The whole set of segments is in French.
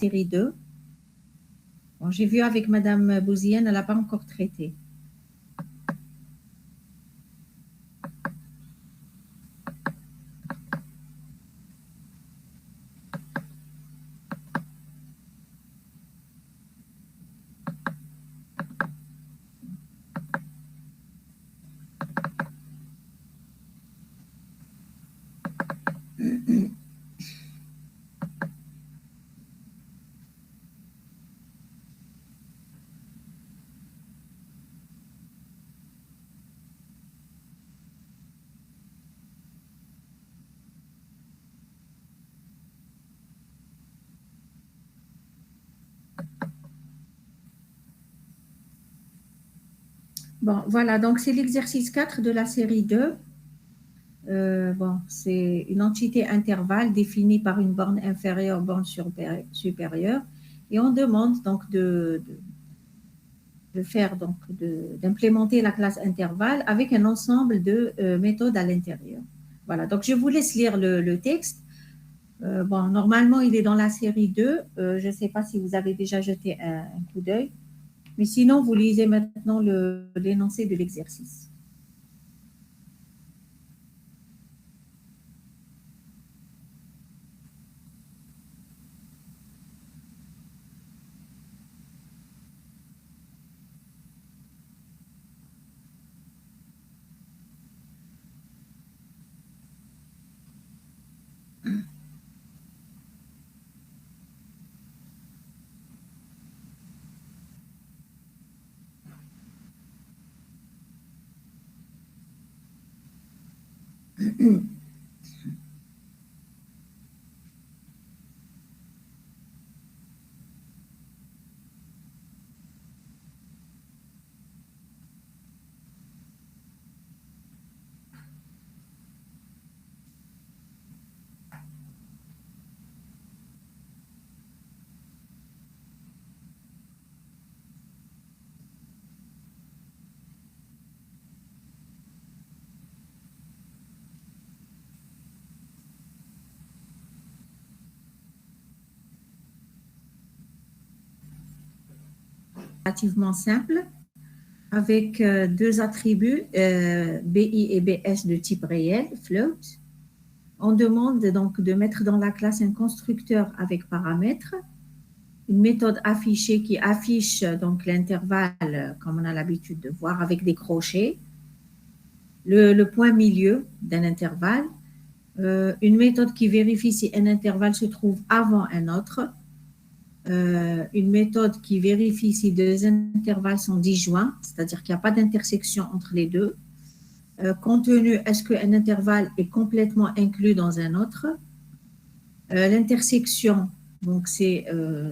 série 2. Bon, j'ai vu avec Madame Bouzienne, elle n'a pas encore traité. Bon, voilà, donc c'est l'exercice 4 de la série 2. Bon, c'est une entité intervalle définie par une borne inférieure, borne supérieure, et on demande donc de faire donc d'implémenter la classe intervalle avec un ensemble de méthodes à l'intérieur. Voilà, donc je vous laisse lire le texte. Bon, normalement, il est dans la série 2. Je ne sais pas si vous avez déjà jeté un coup d'œil, mais sinon, vous lisez maintenant l'énoncé de l'exercice. Relativement simple, avec deux attributs, BI et BS de type réel, float. On demande donc de mettre dans la classe un constructeur avec paramètres, une méthode affichée qui affiche donc l'intervalle, comme on a l'habitude de voir, avec des crochets, le point milieu d'un intervalle, une méthode qui vérifie si un intervalle se trouve avant un autre, une méthode qui vérifie si deux intervalles sont disjoints, c'est-à-dire qu'il n'y a pas d'intersection entre les deux. Contenu, est-ce qu'un intervalle est complètement inclus dans un autre? L'intersection, donc c'est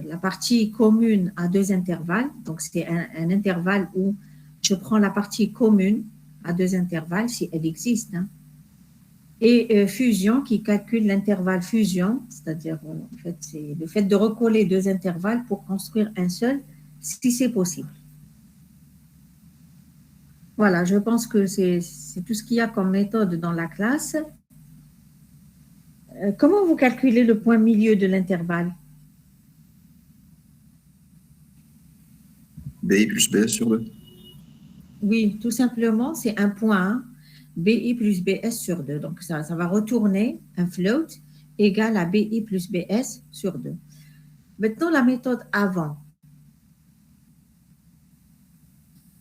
la partie commune à deux intervalles, donc c'est un intervalle où je prends la partie commune à deux intervalles, si elle existe, hein. Et fusion qui calcule l'intervalle fusion, c'est-à-dire en fait, c'est le fait de recoller deux intervalles pour construire un seul, si c'est possible. Voilà, je pense que c'est tout ce qu'il y a comme méthode dans la classe. Comment vous calculez le point milieu de l'intervalle? BI plus BS sur 2. Oui, tout simplement, c'est un point BI plus BS sur 2. Donc, ça va retourner un float égal à BI plus BS sur 2. Maintenant, la méthode avant.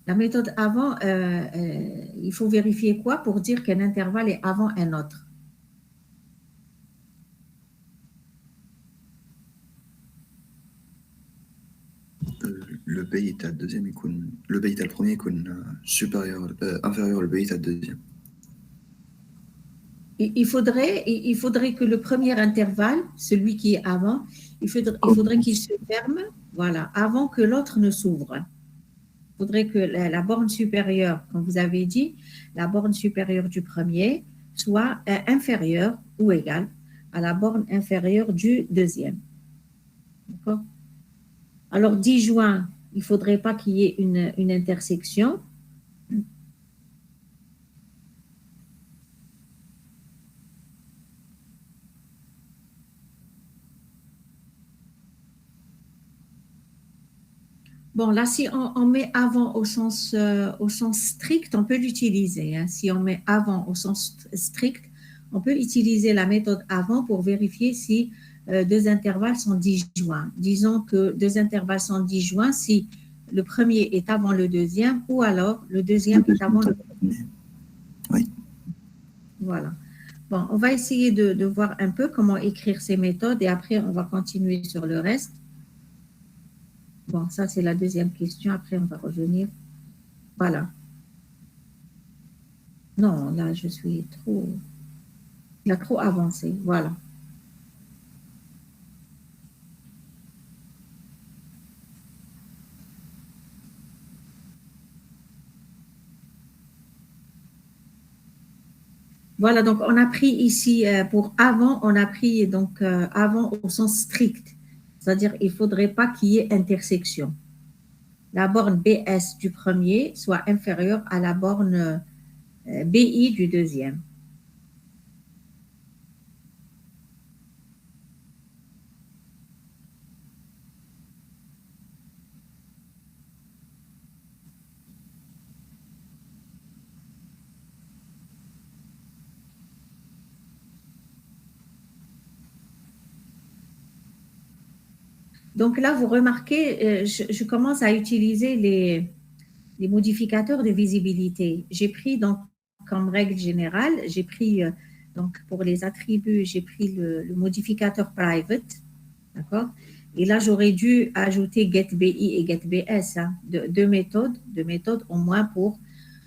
La méthode avant, il faut vérifier quoi pour dire qu'un intervalle est avant un autre? Le BI est à deuxième icône. Le BI est à le premier icône supérieur, inférieur, le BI est à deuxième. Il faudrait que le premier intervalle, celui qui est avant, il faudrait qu'il se ferme, voilà, avant que l'autre ne s'ouvre. Il faudrait que la borne supérieure, comme vous avez dit, la borne supérieure du premier soit inférieure ou égale à la borne inférieure du deuxième. D'accord? Alors, 10 juin, il ne faudrait pas qu'il y ait une intersection. Bon, là, si on met avant au sens strict, on peut l'utiliser, hein. Si on met avant au sens strict, on peut utiliser la méthode avant pour vérifier si deux intervalles sont disjoints. Disons que deux intervalles sont disjoints si le premier est avant le deuxième ou alors le deuxième est avant le premier. Oui. Voilà. Bon, on va essayer de voir un peu comment écrire ces méthodes et après, on va continuer sur le reste. Bon, ça, c'est la deuxième question. Après, on va revenir. Voilà. Non, là, je suis trop... Il a trop avancé. Voilà. Voilà, donc on a pris ici, pour avant, on a pris donc avant au sens strict. C'est-à-dire, il ne faudrait pas qu'il y ait intersection. La borne BS du premier soit inférieure à la borne BI du deuxième. Donc là, vous remarquez, je commence à utiliser les modificateurs de visibilité. J'ai pris donc comme règle générale, j'ai pris donc pour les attributs, j'ai pris le modificateur private, d'accord? Et là, j'aurais dû ajouter getBI et getBS, hein, deux méthodes au moins pour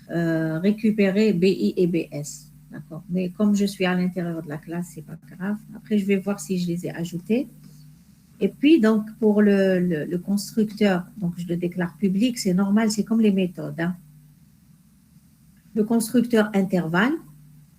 récupérer BI et BS, d'accord? Mais comme je suis à l'intérieur de la classe, c'est pas grave. Après, je vais voir si je les ai ajoutés. Et puis, donc, pour le constructeur, donc je le déclare public, c'est normal, c'est comme les méthodes, hein. Le constructeur intervalle,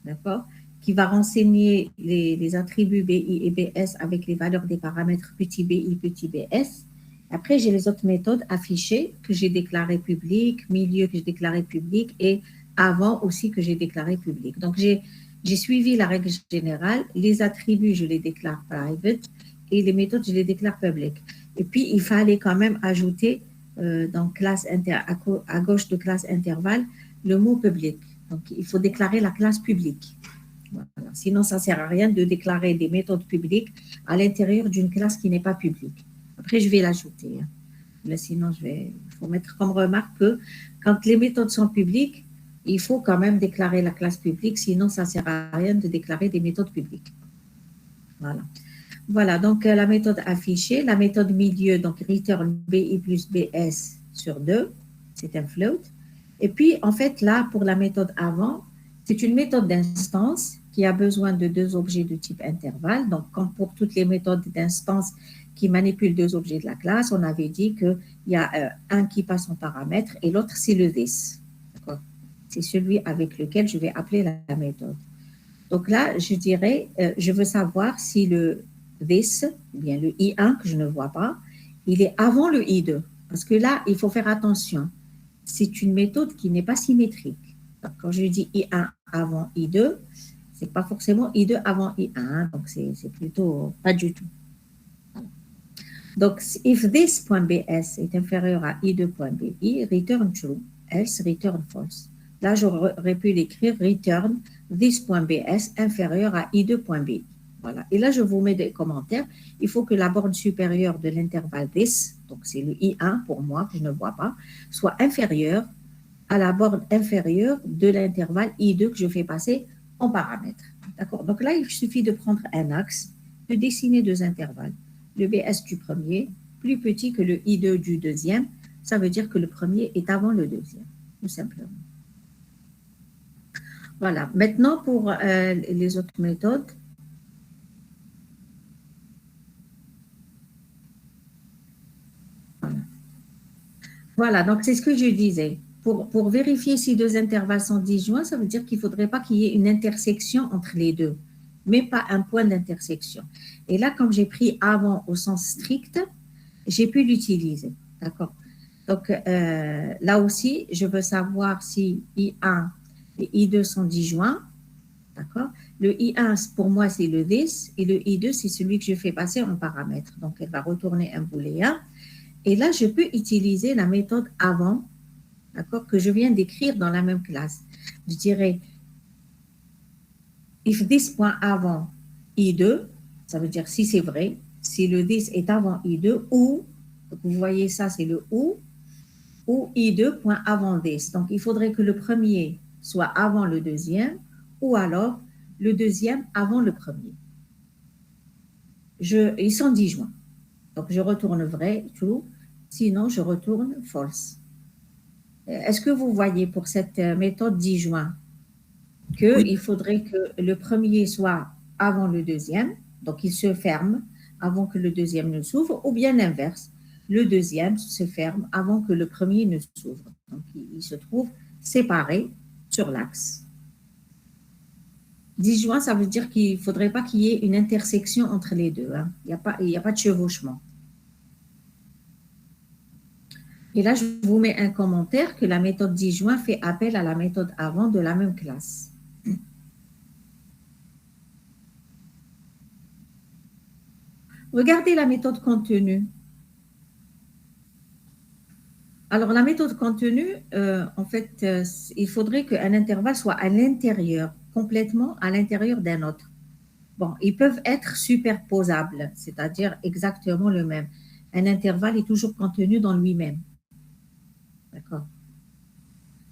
d'accord, qui va renseigner les attributs BI et BS avec les valeurs des paramètres petit BI, petit BS. Après, j'ai les autres méthodes affichées que j'ai déclarées publiques, milieu que j'ai déclaré public et avant aussi que j'ai déclaré public. Donc, j'ai suivi la règle générale. Les attributs, je les déclare private et les méthodes, je les déclare public. Et puis, il fallait quand même ajouter dans classe à gauche de classe intervalle le mot public. Donc, il faut déclarer la classe publique. Voilà. Sinon, ça ne sert à rien de déclarer des méthodes publiques à l'intérieur d'une classe qui n'est pas publique. Après, je vais l'ajouter, hein. Mais sinon, il faut mettre comme remarque que quand les méthodes sont publiques, il faut quand même déclarer la classe publique, sinon ça ne sert à rien de déclarer des méthodes publiques. Voilà. Voilà, donc la méthode affichée, la méthode milieu, donc return BI plus BS sur 2, c'est un float. Et puis, en fait, là, pour la méthode avant, c'est une méthode d'instance qui a besoin de deux objets de type intervalle. Donc, comme pour toutes les méthodes d'instance qui manipulent deux objets de la classe, on avait dit qu'il y a un qui passe en paramètre et l'autre, c'est le this. C'est celui avec lequel je vais appeler la méthode. Donc là, je dirais, je veux savoir si le this, ou bien le I1 que je ne vois pas, il est avant le I2. Parce que là, il faut faire attention. C'est une méthode qui n'est pas symétrique. Donc, quand je dis I1 avant I2, ce n'est pas forcément I2 avant I1. Hein, donc, c'est plutôt pas du tout. Donc, if this.bs est inférieur à I2.bi, return true, else return false. Là, j'aurais pu l'écrire return this.bs inférieur à I2.bi. Voilà. Et là, je vous mets des commentaires. Il faut que la borne supérieure de l'intervalle this, donc c'est le I1 pour moi, que je ne vois pas, soit inférieure à la borne inférieure de l'intervalle I2 que je fais passer en paramètre. D'accord? Donc là, il suffit de prendre un axe, de dessiner deux intervalles. Le BS du premier, plus petit que le I2 du deuxième, ça veut dire que le premier est avant le deuxième, tout simplement. Voilà. Maintenant, pour les autres méthodes, voilà, donc c'est ce que je disais. Pour vérifier si deux intervalles sont disjoints, ça veut dire qu'il ne faudrait pas qu'il y ait une intersection entre les deux, mais pas un point d'intersection. Et là, comme j'ai pris avant au sens strict, j'ai pu l'utiliser. D'accord? Donc, là aussi, je veux savoir si I1 et I2 sont disjoints. D'accord? Le I1, pour moi, c'est le this, et le I2, c'est celui que je fais passer en paramètre. Donc, elle va retourner un booléen. Et là, je peux utiliser la méthode avant, d'accord, que je viens d'écrire dans la même classe. Je dirais if this point avant I2, ça veut dire si c'est vrai, si le this est avant I2, ou, vous voyez ça, c'est le ou I2 point avant this. Donc, il faudrait que le premier soit avant le deuxième, ou alors le deuxième avant le premier. Ils sont disjoints. Donc, je retourne vrai, true, sinon je retourne false. Est-ce que vous voyez pour cette méthode disjoint qu'il faudrait que le premier soit avant le deuxième, donc il se ferme avant que le deuxième ne s'ouvre, ou bien l'inverse, le deuxième se ferme avant que le premier ne s'ouvre. Donc il se trouve séparé sur l'axe. Disjoint, ça veut dire qu'il ne faudrait pas qu'il y ait une intersection entre les deux. Hein. Il n'y a pas de chevauchement. Et là, je vous mets un commentaire que la méthode disjoint fait appel à la méthode avant de la même classe. Regardez la méthode contenue. Alors, la méthode contenue, en fait, il faudrait qu'un intervalle soit à l'intérieur, complètement à l'intérieur d'un autre. Bon, ils peuvent être superposables, c'est-à-dire exactement le même. Un intervalle est toujours contenu dans lui-même. D'accord.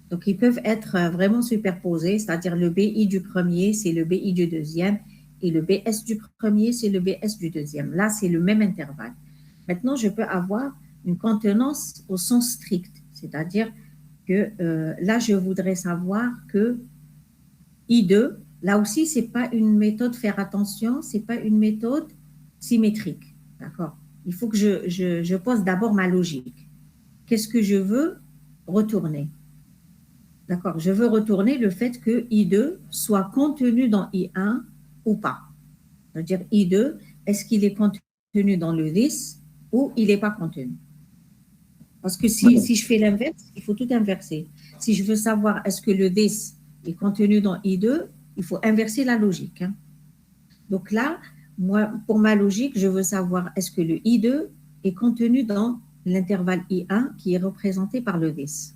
Donc, ils peuvent être vraiment superposés, c'est-à-dire le BI du premier, c'est le BI du deuxième, et le BS du premier, c'est le BS du deuxième. Là, c'est le même intervalle. Maintenant, je peux avoir une contenance au sens strict, c'est-à-dire que là, je voudrais savoir que I2, là aussi, ce n'est pas une méthode, faire attention, ce n'est pas une méthode symétrique. D'accord. Il faut que je pose d'abord ma logique. Qu'est-ce que je veux retourner? D'accord, je veux retourner le fait que I2 soit contenu dans I1 ou pas. C'est-à-dire I2, est-ce qu'il est contenu dans le this ou il n'est pas contenu? Parce que si je fais l'inverse, il faut tout inverser. Si je veux savoir est-ce que le this est contenu dans I2, il faut inverser la logique. Hein. Donc là, moi, pour ma logique, je veux savoir est-ce que le I2 est contenu dans l'intervalle I1 qui est représenté par le this.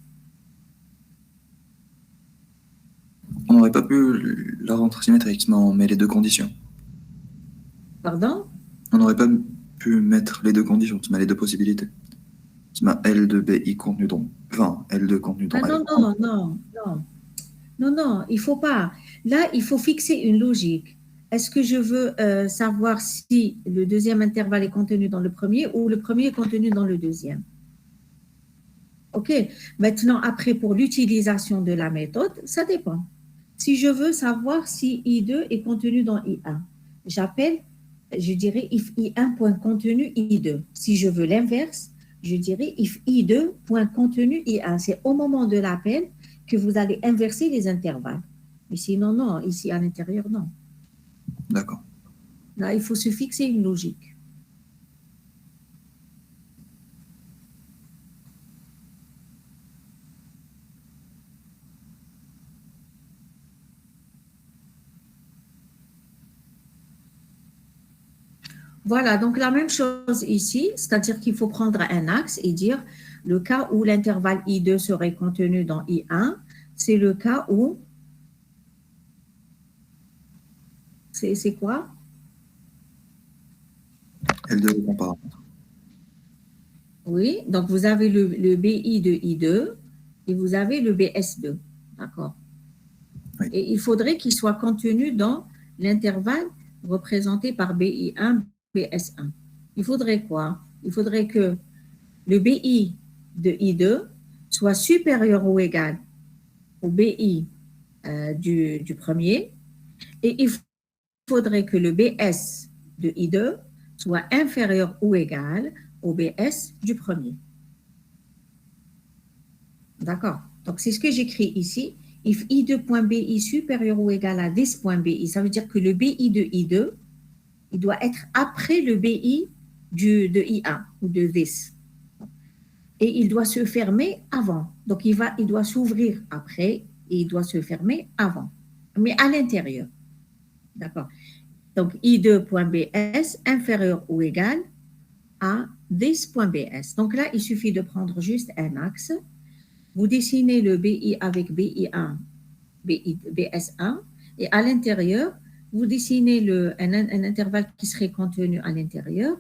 On n'aurait pas pu la rendre symétrique, mais on met les deux conditions. Pardon? On n'aurait pas pu mettre les deux conditions, tu mets les deux possibilités. Tu mets L de BI contenu dans... Enfin, L2 contenu dans L. Non, il ne faut pas. Là, il faut fixer une logique. Est-ce que je veux savoir si le deuxième intervalle est contenu dans le premier ou le premier est contenu dans le deuxième? OK. Maintenant, après, pour l'utilisation de la méthode, ça dépend. Si je veux savoir si I2 est contenu dans I1, je dirais if I1.contenu I2. Si je veux l'inverse, je dirais if I2.contenu I1. C'est au moment de l'appel que vous allez inverser les intervalles. Mais sinon, non. Ici, à l'intérieur, non. D'accord. Là, il faut se fixer une logique. Voilà, donc la même chose ici, c'est-à-dire qu'il faut prendre un axe et dire le cas où l'intervalle I2 serait contenu dans I1, c'est le cas où... C'est quoi? L2 est comparateur. Oui, donc vous avez le BI de I2 et vous avez le BS2, d'accord? Oui. Et il faudrait qu'il soit contenu dans l'intervalle représenté par BI1, BS1. Il faudrait quoi? Il faudrait que le BI de I2 soit supérieur ou égal au BI du premier et il faudrait que le BS de I2 soit inférieur ou égal au BS du premier. D'accord? Donc, c'est ce que j'écris ici. If I2.BI supérieur ou égal à this.BI, ça veut dire que le BI de I2, il doit être après le BI de I1 ou de this. Et il doit se fermer avant. Donc, il doit s'ouvrir après et il doit se fermer avant, mais à l'intérieur. D'accord? Donc, I2.BS inférieur ou égal à this.bs. Donc là, il suffit de prendre juste un axe. Vous dessinez le BI avec BI1, BS1, et à l'intérieur, vous dessinez un intervalle qui serait contenu à l'intérieur,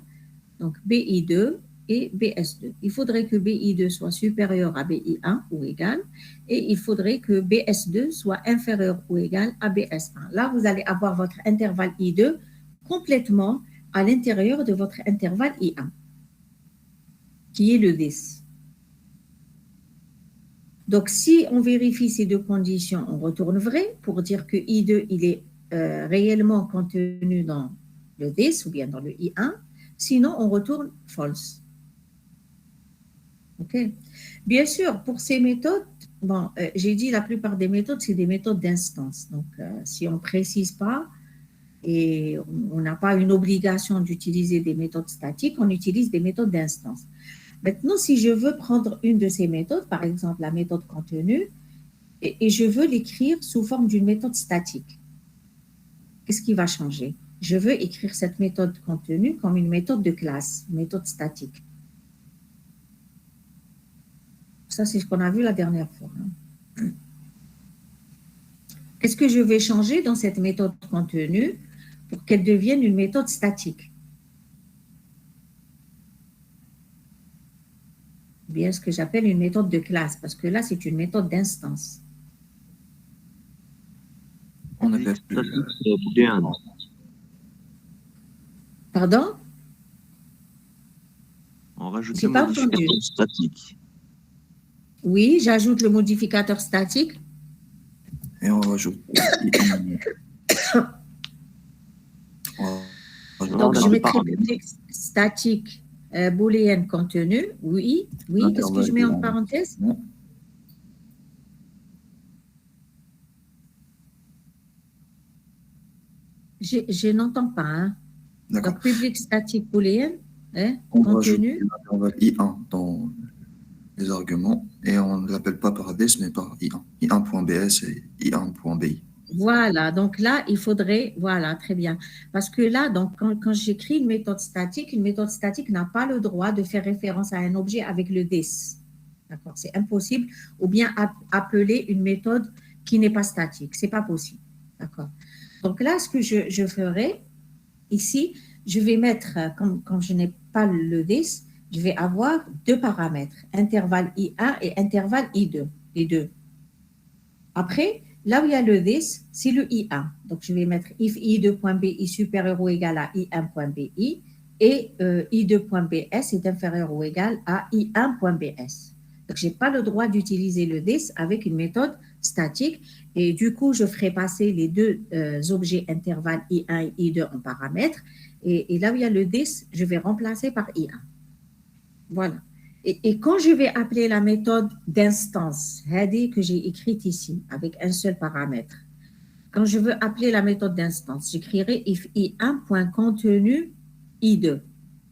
donc BI2 et BS2. Il faudrait que BI2 soit supérieur à BI1 ou égal, et il faudrait que BS2 soit inférieur ou égal à BS1. Là, vous allez avoir votre intervalle I2 complètement à l'intérieur de votre intervalle I1, qui est le 10. Donc, si on vérifie ces deux conditions, on retourne vrai pour dire que I2, il est réellement contenu dans le 10 ou bien dans le I1. Sinon, on retourne false. OK? Bien sûr, pour ces méthodes, bon, j'ai dit la plupart des méthodes, c'est des méthodes d'instance. Donc, si on ne précise pas et on n'a pas une obligation d'utiliser des méthodes statiques, on utilise des méthodes d'instance. Maintenant, si je veux prendre une de ces méthodes, par exemple la méthode contenue, et je veux l'écrire sous forme d'une méthode statique, qu'est-ce qui va changer? Je veux écrire cette méthode contenue comme une méthode de classe, une méthode statique. Ça, c'est ce qu'on a vu la dernière fois. Qu'est-ce que je vais changer dans cette méthode contenue pour qu'elle devienne une méthode statique? Bien ce que j'appelle une méthode de classe, parce que là, c'est une méthode d'instance. On appelle plus. Pardon? On rajoute J'ai le pas modificateur entendu. statique. Oui, j'ajoute le modificateur statique. Et on rajoute. Donc, je mettrai paramètres. public statique booléenne contenu. Oui, oui. Qu'est-ce que je mets en parenthèse? Non. Je n'entends pas. Hein. D'accord. Donc, public statique booléenne, hein, On rajoute contenu. l'intervalle I1 dans les arguments et on ne l'appelle pas par this mais par I1. I1.bs et I1.bi. Voilà, donc là, il faudrait, voilà, très bien. Parce que là, donc, quand j'écris une méthode statique n'a pas le droit de faire référence à un objet avec le this. D'accord, c'est impossible. Ou bien appeler une méthode qui n'est pas statique. C'est pas possible. D'accord. Donc là, ce que je ferai ici, je vais mettre, comme je n'ai pas le this, je vais avoir deux paramètres, intervalle I1 et intervalle I2, les deux. Après, là où il y a le this, c'est le I1. Donc, je vais mettre if I2.bi supérieur ou égal à I1.bi et I2.bs est inférieur ou égal à I1.bs. Donc, je n'ai pas le droit d'utiliser le this avec une méthode statique et du coup, je ferai passer les deux objets intervalles I1 et I2 en paramètres et là où il y a le this, je vais remplacer par I1. Voilà. Et quand je vais appeler la méthode d'instance, que j'ai écrite ici, avec un seul paramètre, quand je veux appeler la méthode d'instance, j'écrirai if i1.contenu i2,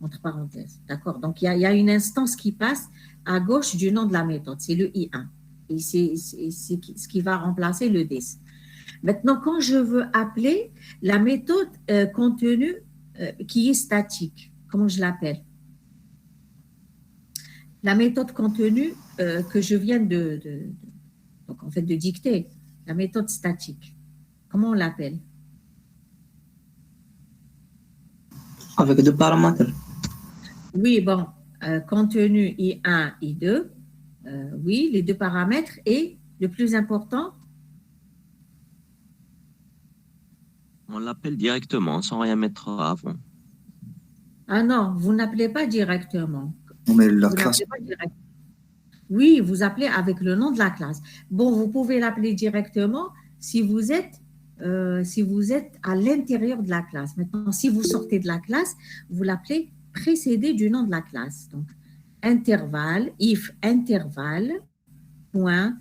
entre parenthèses. D'accord? Donc, il y a une instance qui passe à gauche du nom de la méthode, c'est le i1. Et c'est ce qui va remplacer le this. Maintenant, quand je veux appeler la méthode contenu qui est statique, comment je l'appelle? La méthode contenue que je viens donc en fait de dicter, la méthode statique. Comment on l'appelle? Avec deux paramètres. Oui, bon, contenu I1, I2, oui, les deux paramètres et le plus important, On l'appelle directement sans rien mettre avant. ah non, vous n'appelez pas directement. On met la Vous classe. n'appelez pas directement. Oui, vous appelez avec le nom de la classe. Bon, vous pouvez l'appeler directement si vous êtes à l'intérieur de la classe. Maintenant, si vous sortez de la classe, vous l'appelez précédé du nom de la classe. Donc, intervalle, if intervalle, point,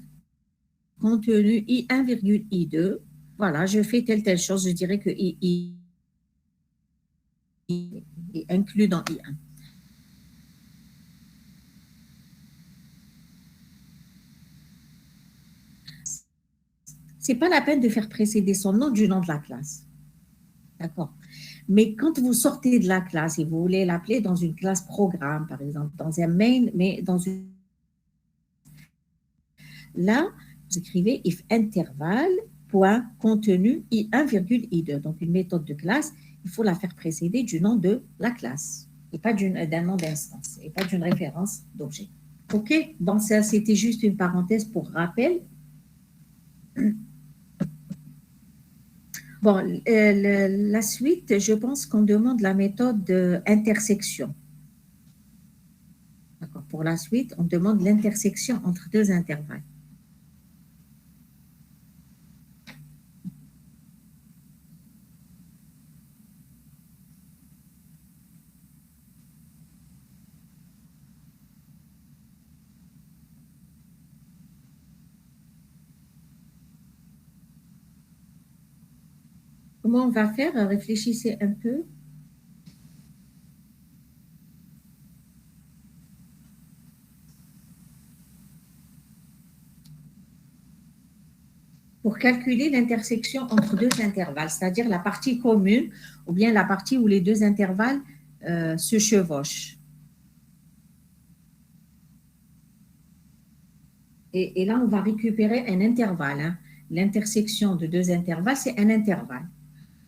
contenu I1, I2. Voilà, je fais telle chose, je dirais que I est inclus dans I1. Ce n'est pas la peine de faire précéder son nom du nom de la classe. D'accord. Mais quand vous sortez de la classe et vous voulez l'appeler dans une classe programme, par exemple, dans un main, mais dans une... Là, vous écrivez if intervalle, point, contenu, I1, I2. Donc, une méthode de classe, il faut la faire précéder du nom de la classe et pas d'un nom d'instance et pas d'une référence d'objet. OK? Donc, ça, c'était juste une parenthèse pour rappel. Bon, la suite, je pense qu'on demande la méthode d'intersection. D'accord. Pour la suite, on demande l'intersection entre deux intervalles. Comment on va faire? Réfléchissez un peu. Pour calculer l'intersection entre deux intervalles, c'est-à-dire la partie commune ou bien la partie où les deux intervalles se chevauchent. Et là, on va récupérer un intervalle. Hein. L'intersection de deux intervalles, c'est un intervalle.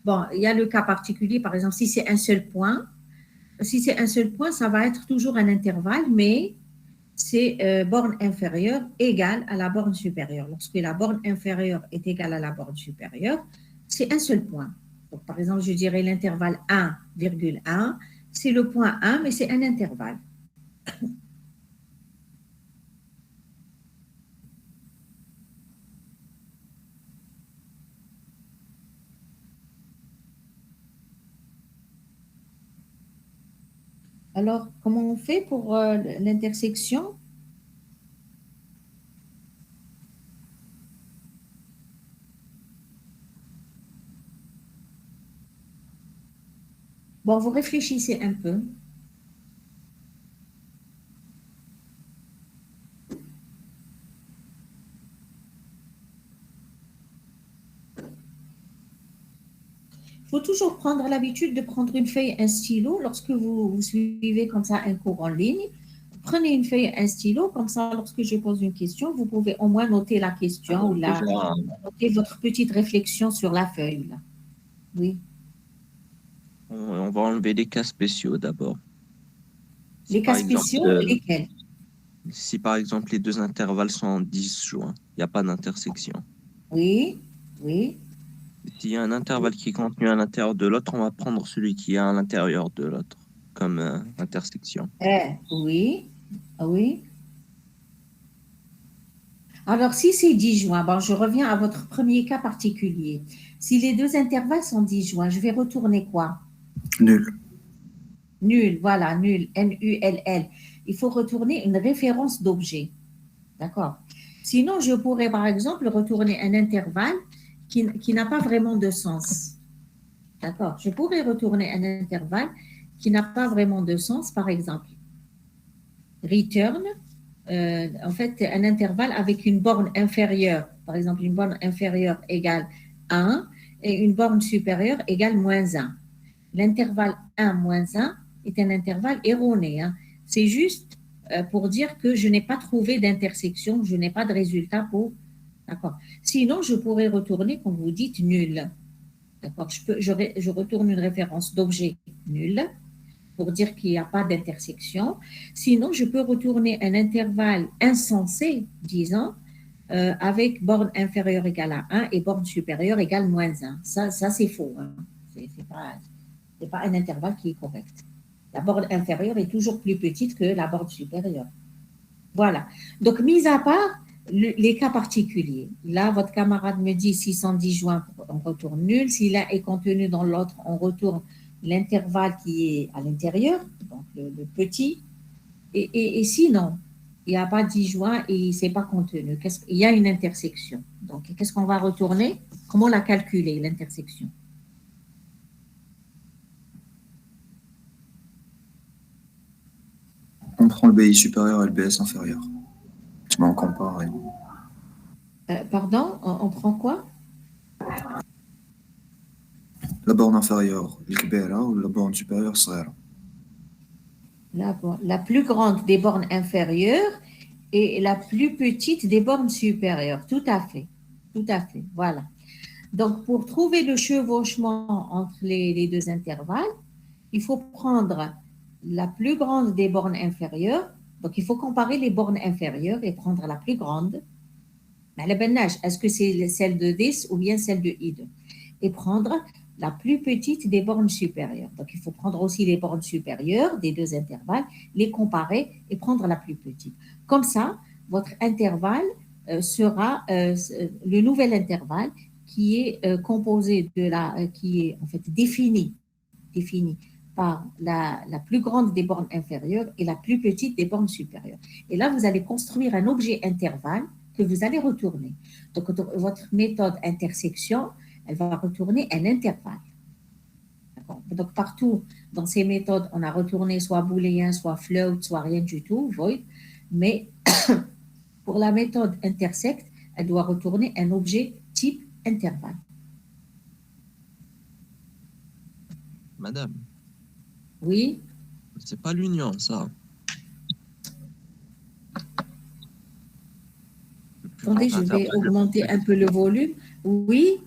Bon, il y a le cas particulier, par exemple, si c'est un seul point. Si c'est un seul point, ça va être toujours un intervalle, mais c'est borne inférieure égale à la borne supérieure. Lorsque la borne inférieure est égale à la borne supérieure, c'est un seul point. Donc, par exemple, je dirais l'intervalle 1,1, c'est le point 1, mais c'est un intervalle. Alors, comment on fait pour l'intersection? Bon, vous réfléchissez un peu. Il faut toujours prendre l'habitude de prendre une feuille et un stylo lorsque vous suivez comme ça un cours en ligne. Prenez une feuille et un stylo, comme ça, lorsque je pose une question, vous pouvez au moins noter la question ou noter votre petite réflexion sur la feuille. Là. Oui. On va enlever les cas spéciaux d'abord. Les cas spéciaux, lesquels? Si par exemple les deux intervalles sont disjoints, il n'y a pas d'intersection. Oui, oui. S'il y a un intervalle qui est contenu à l'intérieur de l'autre, on va prendre celui qui est à l'intérieur de l'autre comme intersection. Oui, oui. Alors, si c'est disjoint, bon, je reviens à votre premier cas particulier. Si les deux intervalles sont disjoints, je vais retourner quoi? Nul. Nul, voilà, nul, N-U-L-L. Il faut retourner une référence d'objet. D'accord? Sinon, je pourrais, par exemple, retourner un intervalle qui n'a pas vraiment de sens. D'accord? Je pourrais retourner un intervalle qui n'a pas vraiment de sens, par exemple. Return, en fait, un intervalle avec une borne inférieure. Par exemple, une borne inférieure égale 1 et une borne supérieure égale moins 1. L'intervalle 1 moins 1 est un intervalle erroné. Hein. C'est juste pour dire que je n'ai pas trouvé d'intersection, je n'ai pas de résultat pour... D'accord. Sinon, je pourrais retourner, quand vous dites, nul. D'accord. Je retourne une référence d'objet nul pour dire qu'il n'y a pas d'intersection. Sinon, je peux retourner un intervalle insensé, disons, avec borne inférieure égale à 1 et borne supérieure égale moins 1. Ça c'est faux. Hein. C'est pas un intervalle qui est correct. La borne inférieure est toujours plus petite que la borne supérieure. Voilà. Donc, mis à part les cas particuliers. Là, votre camarade me dit 610 joints, on retourne nul. Si l'un est contenu dans l'autre, on retourne l'intervalle qui est à l'intérieur, donc le petit. Et sinon, il n'y a pas 10 joints et ce n'est pas contenu. Il y a une intersection. Donc, qu'est-ce qu'on va retourner? Comment la calculer, l'intersection? On prend le BI supérieur et le BS inférieur. Mais on compare. Pardon, on prend quoi? La borne inférieure, الكبيرة, ou la borne supérieure, صغيرة. La plus grande des bornes inférieures et la plus petite des bornes supérieures. Tout à fait. Tout à fait. Voilà. Donc, pour trouver le chevauchement entre les deux intervalles, il faut prendre la plus grande des bornes inférieures. Donc, il faut comparer les bornes inférieures et prendre la plus grande. Est-ce que c'est celle de 10 ou bien celle de I2? Et prendre la plus petite des bornes supérieures. Donc, il faut prendre aussi les bornes supérieures des deux intervalles, les comparer et prendre la plus petite. Comme ça, votre intervalle sera le nouvel intervalle qui est composé qui est en fait défini par la plus grande des bornes inférieures et la plus petite des bornes supérieures. Et là, vous allez construire un objet intervalle que vous allez retourner. Donc, votre méthode intersection, elle va retourner un intervalle. Donc, partout dans ces méthodes, on a retourné soit booléen, soit float, soit rien du tout, void. Mais pour la méthode intersect, elle doit retourner un objet type intervalle. Madame, Oui, c'est pas l'union, ça. Le plus attendez, grand je vais intervalle, augmenter un peu le volume. Oui,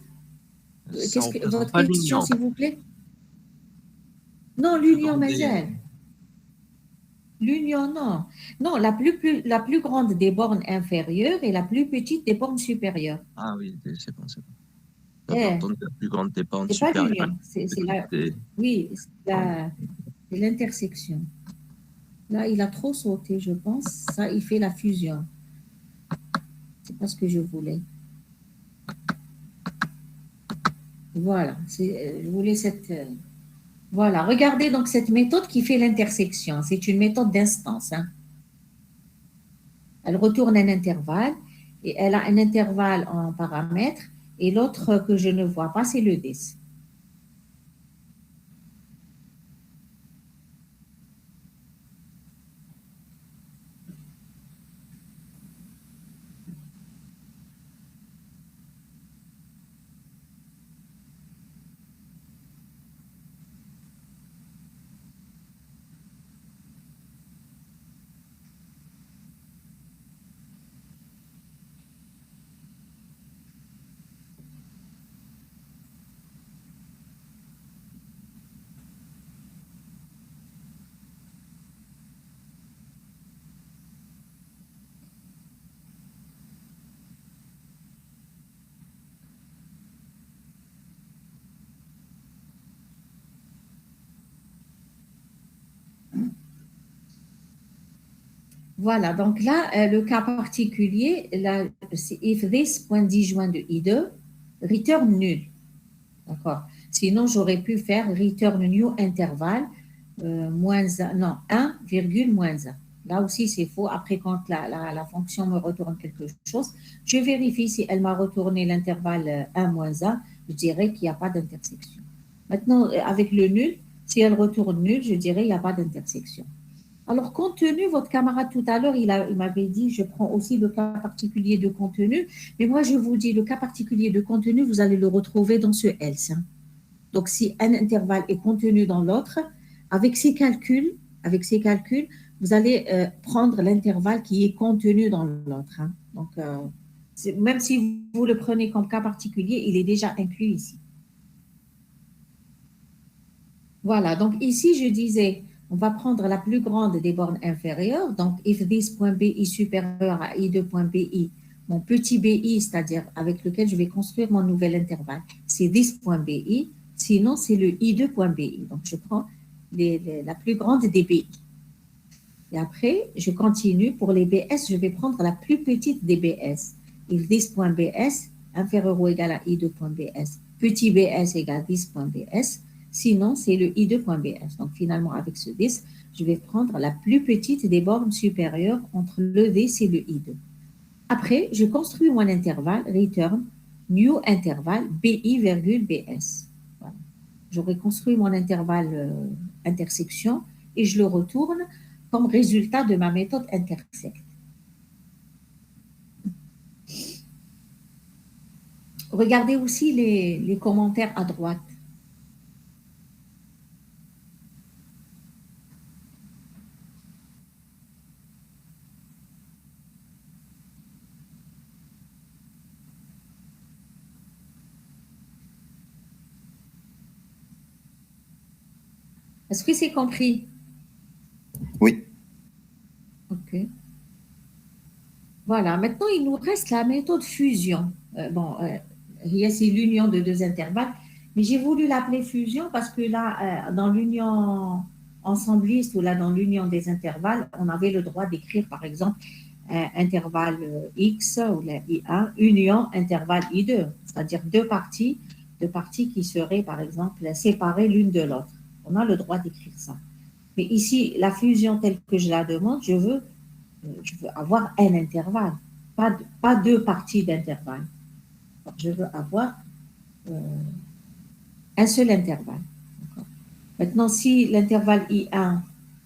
ça qu'est-ce que représente votre pas question, l'union. s'il vous plaît? Non, Le plus l'union, grand mais des... l'union, non. Non, la plus grande des bornes inférieures et la plus petite des bornes supérieures. Ah oui, c'est bon, c'est bon. J'avais Eh, entendu la plus grande dépendance c'est pas supérieure. l'union, Petite oui, grande. c'est l'intersection. Là, il a trop sauté, je pense. Ça, il fait la fusion. C'est pas ce que je voulais. Voilà, je voulais cette. Voilà, regardez donc cette méthode qui fait l'intersection. C'est une méthode d'instance. Hein. Elle retourne un intervalle et elle a un intervalle en paramètres et l'autre que je ne vois pas, c'est le 10. Voilà, donc là, le cas particulier, là, c'est if this, point disjoint de I2, return nul. D'accord. Sinon, j'aurais pu faire return new intervalle moins 1, non, 1, moins 1. Là aussi, c'est faux. Après, quand la fonction me retourne quelque chose, je vérifie si elle m'a retourné l'intervalle 1 moins 1, je dirais qu'il n'y a pas d'intersection. Maintenant, avec le nul, si elle retourne nul, je dirais qu'il n'y a pas d'intersection. Alors, contenu, votre camarade tout à l'heure, il m'avait dit, je prends aussi le cas particulier de contenu, mais moi, je vous dis, le cas particulier de contenu, vous allez le retrouver dans ce else. Hein. Donc, si un intervalle est contenu dans l'autre, avec ces calculs, vous allez prendre l'intervalle qui est contenu dans l'autre. Hein. Donc, même si vous le prenez comme cas particulier, il est déjà inclus ici. Voilà, donc ici, je disais, on va prendre la plus grande des bornes inférieures. Donc, if this.bi supérieur à i2.bi, mon petit bi, c'est-à-dire avec lequel je vais construire mon nouvel intervalle, c'est this.bi. Sinon, c'est le i2.bi. Donc, je prends la plus grande des bi. Et après, je continue. Pour les bs, je vais prendre la plus petite des bs. If this.bs inférieur ou égal à i2.bs, petit bs égale this.bs. Sinon, c'est le i2.bs. Donc, finalement, avec ce 10, je vais prendre la plus petite des bornes supérieures entre le 10 et le i2. Après, je construis mon intervalle, return, new intervalle, bi, bs. Voilà. J'aurai construit mon intervalle intersection et je le retourne comme résultat de ma méthode intersect. Regardez aussi les commentaires à droite. Est-ce que c'est compris? Oui. OK. Voilà, maintenant il nous reste la méthode fusion. C'est l'union de deux intervalles, mais j'ai voulu l'appeler fusion parce que là, dans l'union ensembliste ou là dans l'union des intervalles, on avait le droit d'écrire par exemple intervalle X ou la I1, union intervalle I2, c'est-à-dire deux parties qui seraient par exemple séparées l'une de l'autre. On a le droit d'écrire ça. Mais ici, la fusion telle que je la demande, je veux avoir un intervalle, pas deux parties d'intervalle. Je veux avoir euh, un seul intervalle. Maintenant, si l'intervalle I1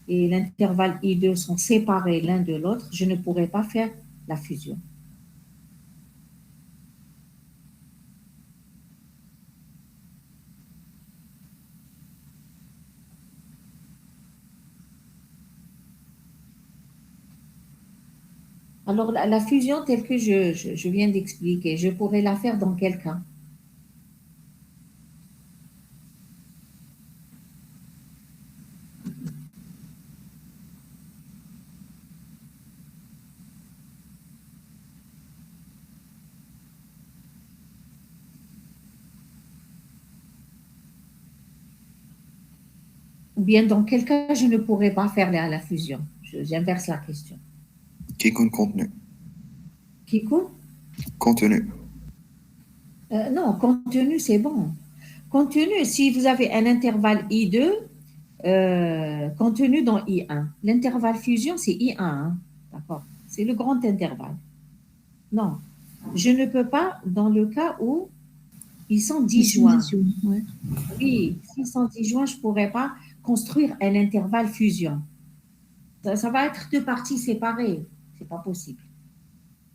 et l'intervalle I2 sont séparés l'un de l'autre, je ne pourrai pas faire la fusion. Alors, la fusion telle que je viens d'expliquer, je pourrais la faire dans quel cas? Ou bien dans quel cas je ne pourrais pas faire la fusion? J'inverse la question. Qui compte contenu? Qui compte? Contenu. Non, contenu, c'est bon. Contenu, si vous avez un intervalle I2, contenu dans I1. L'intervalle fusion, c'est I1, hein, d'accord? C'est le grand intervalle. Non, je ne peux pas dans le cas où ils sont disjoints. Ouais. Oui, s'ils sont disjoints, je ne pourrais pas construire un intervalle fusion. Ça va être deux parties séparées. C'est pas possible.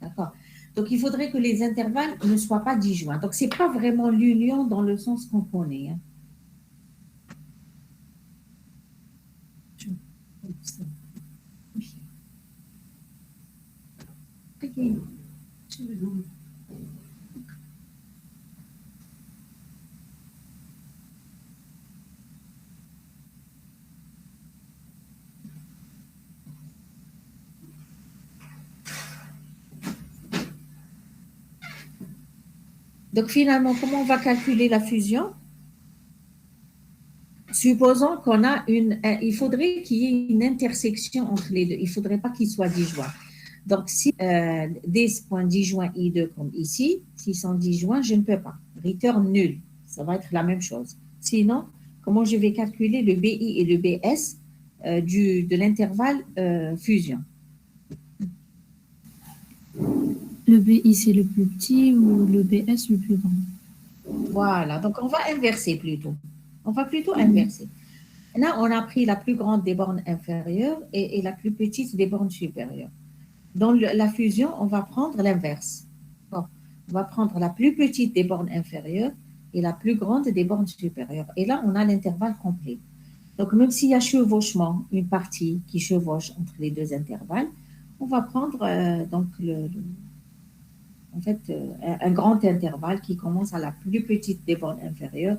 D'accord? Donc, il faudrait que les intervalles ne soient pas disjoints. Donc, ce n'est pas vraiment l'union dans le sens qu'on connaît, hein. Donc, finalement, comment on va calculer la fusion? Supposons qu'on a il faudrait qu'il y ait une intersection entre les deux. Il ne faudrait pas qu'ils soient disjoints. Donc, si des points disjoints I2 comme ici, s'ils sont disjoints, je ne peux pas. Return nul. Ça va être la même chose. Sinon, comment je vais calculer le BI et le BS de l'intervalle fusion? Le BI, c'est le plus petit ou le BS, le plus grand? Voilà. Donc, on va inverser plutôt. On va plutôt inverser. Là, on a pris la plus grande des bornes inférieures et la plus petite des bornes supérieures. Dans la fusion, on va prendre l'inverse. Bon, on va prendre la plus petite des bornes inférieures et la plus grande des bornes supérieures. Et là, on a l'intervalle complet. Donc, même s'il y a chevauchement, une partie qui chevauche entre les deux intervalles, on va prendre donc en fait, un grand intervalle qui commence à la plus petite des bornes inférieures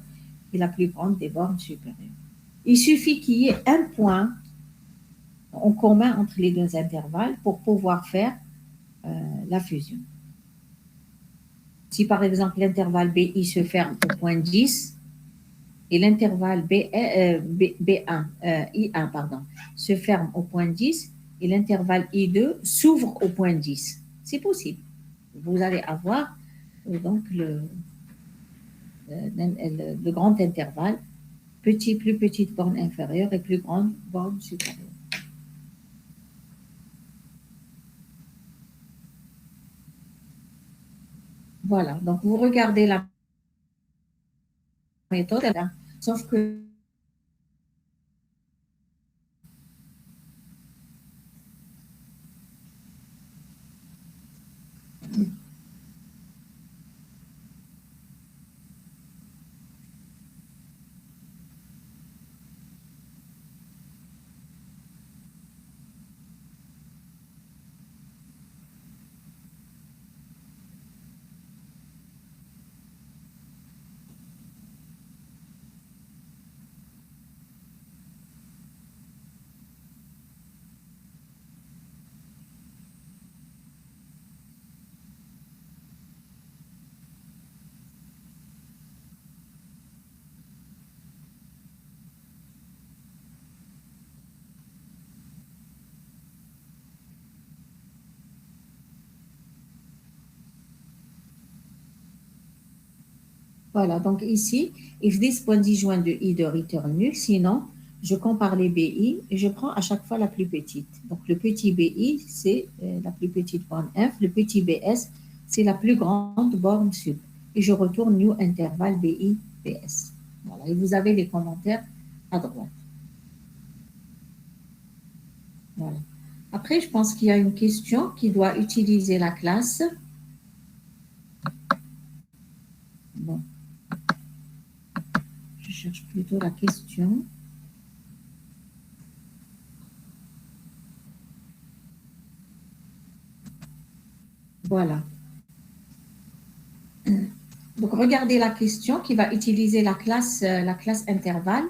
et la plus grande des bornes supérieures. Il suffit qu'il y ait un point en commun entre les deux intervalles pour pouvoir faire la fusion. Si par exemple l'intervalle BI se ferme au point 10 et l'intervalle B1, I1 pardon, se ferme au point 10 et l'intervalle I2 s'ouvre au point 10, c'est possible. Vous allez avoir donc le grand intervalle, plus petite borne inférieure et plus grande borne supérieure. Voilà, donc vous regardez la méthode, sauf que Voilà, donc ici, if this point disjoint de I de return nul, sinon, je compare les BI et je prends à chaque fois la plus petite. Donc, le petit BI, c'est la plus petite borne F, le petit BS, c'est la plus grande borne sub. Et je retourne new intervalle BI, BS. Voilà, et vous avez les commentaires à droite. Voilà. Après, je pense qu'il y a une question qui doit utiliser la classe. Bon. Je cherche plutôt la question. Voilà. Donc, regardez la question qui va utiliser la classe intervalle.